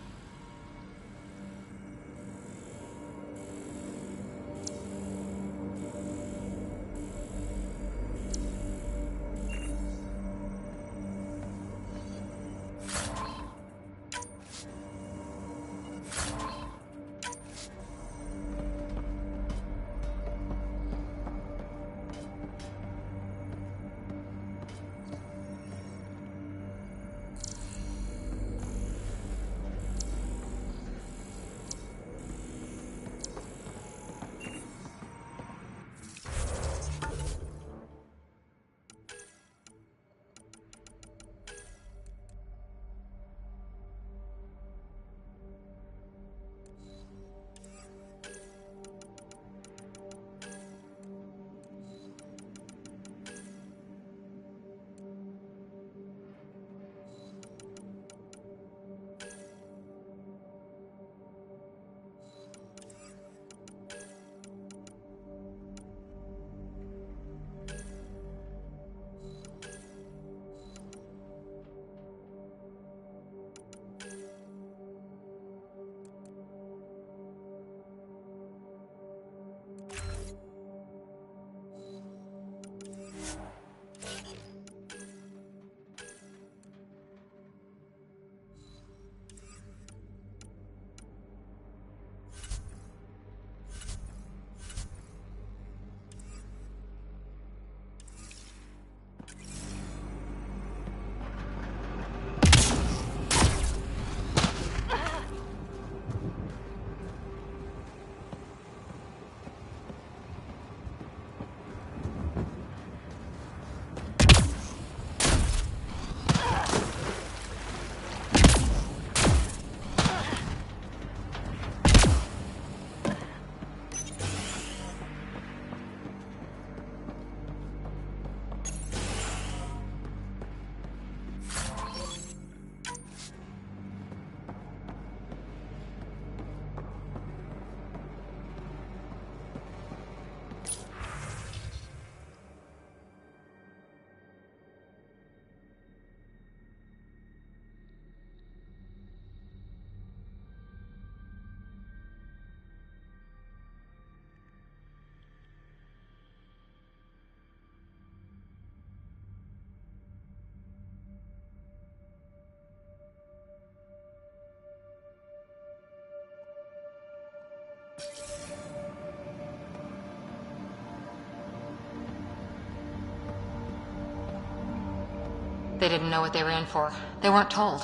They didn't know what they were in for. They weren't told.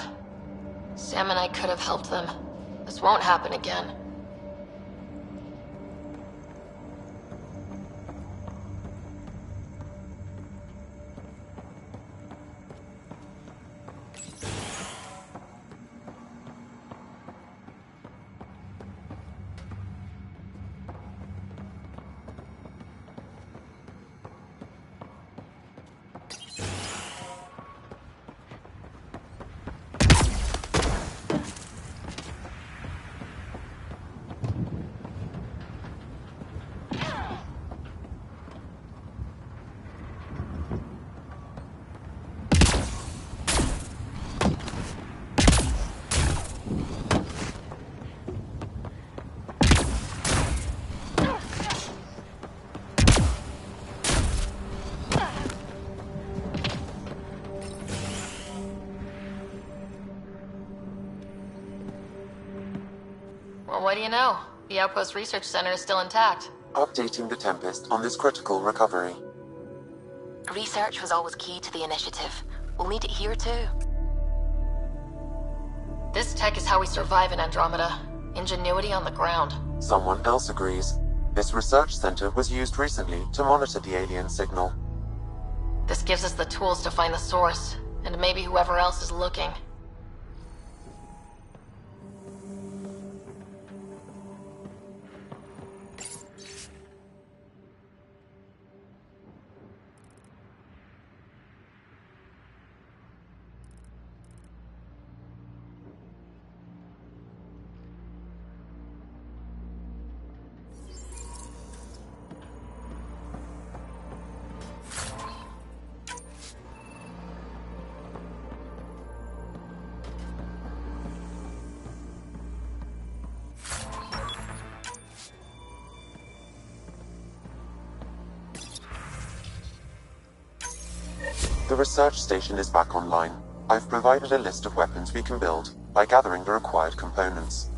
Sam and I could have helped them. This won't happen again. Well, what do you know? The Outpost Research Center is still intact. Updating the Tempest on this critical recovery. Research was always key to the initiative. We'll need it here too. This tech is how we survive in Andromeda. Ingenuity on the ground. Someone else agrees. This research center was used recently to monitor the alien signal. This gives us the tools to find the source, and maybe whoever else is looking. The research station is back online. I've provided a list of weapons we can build by gathering the required components.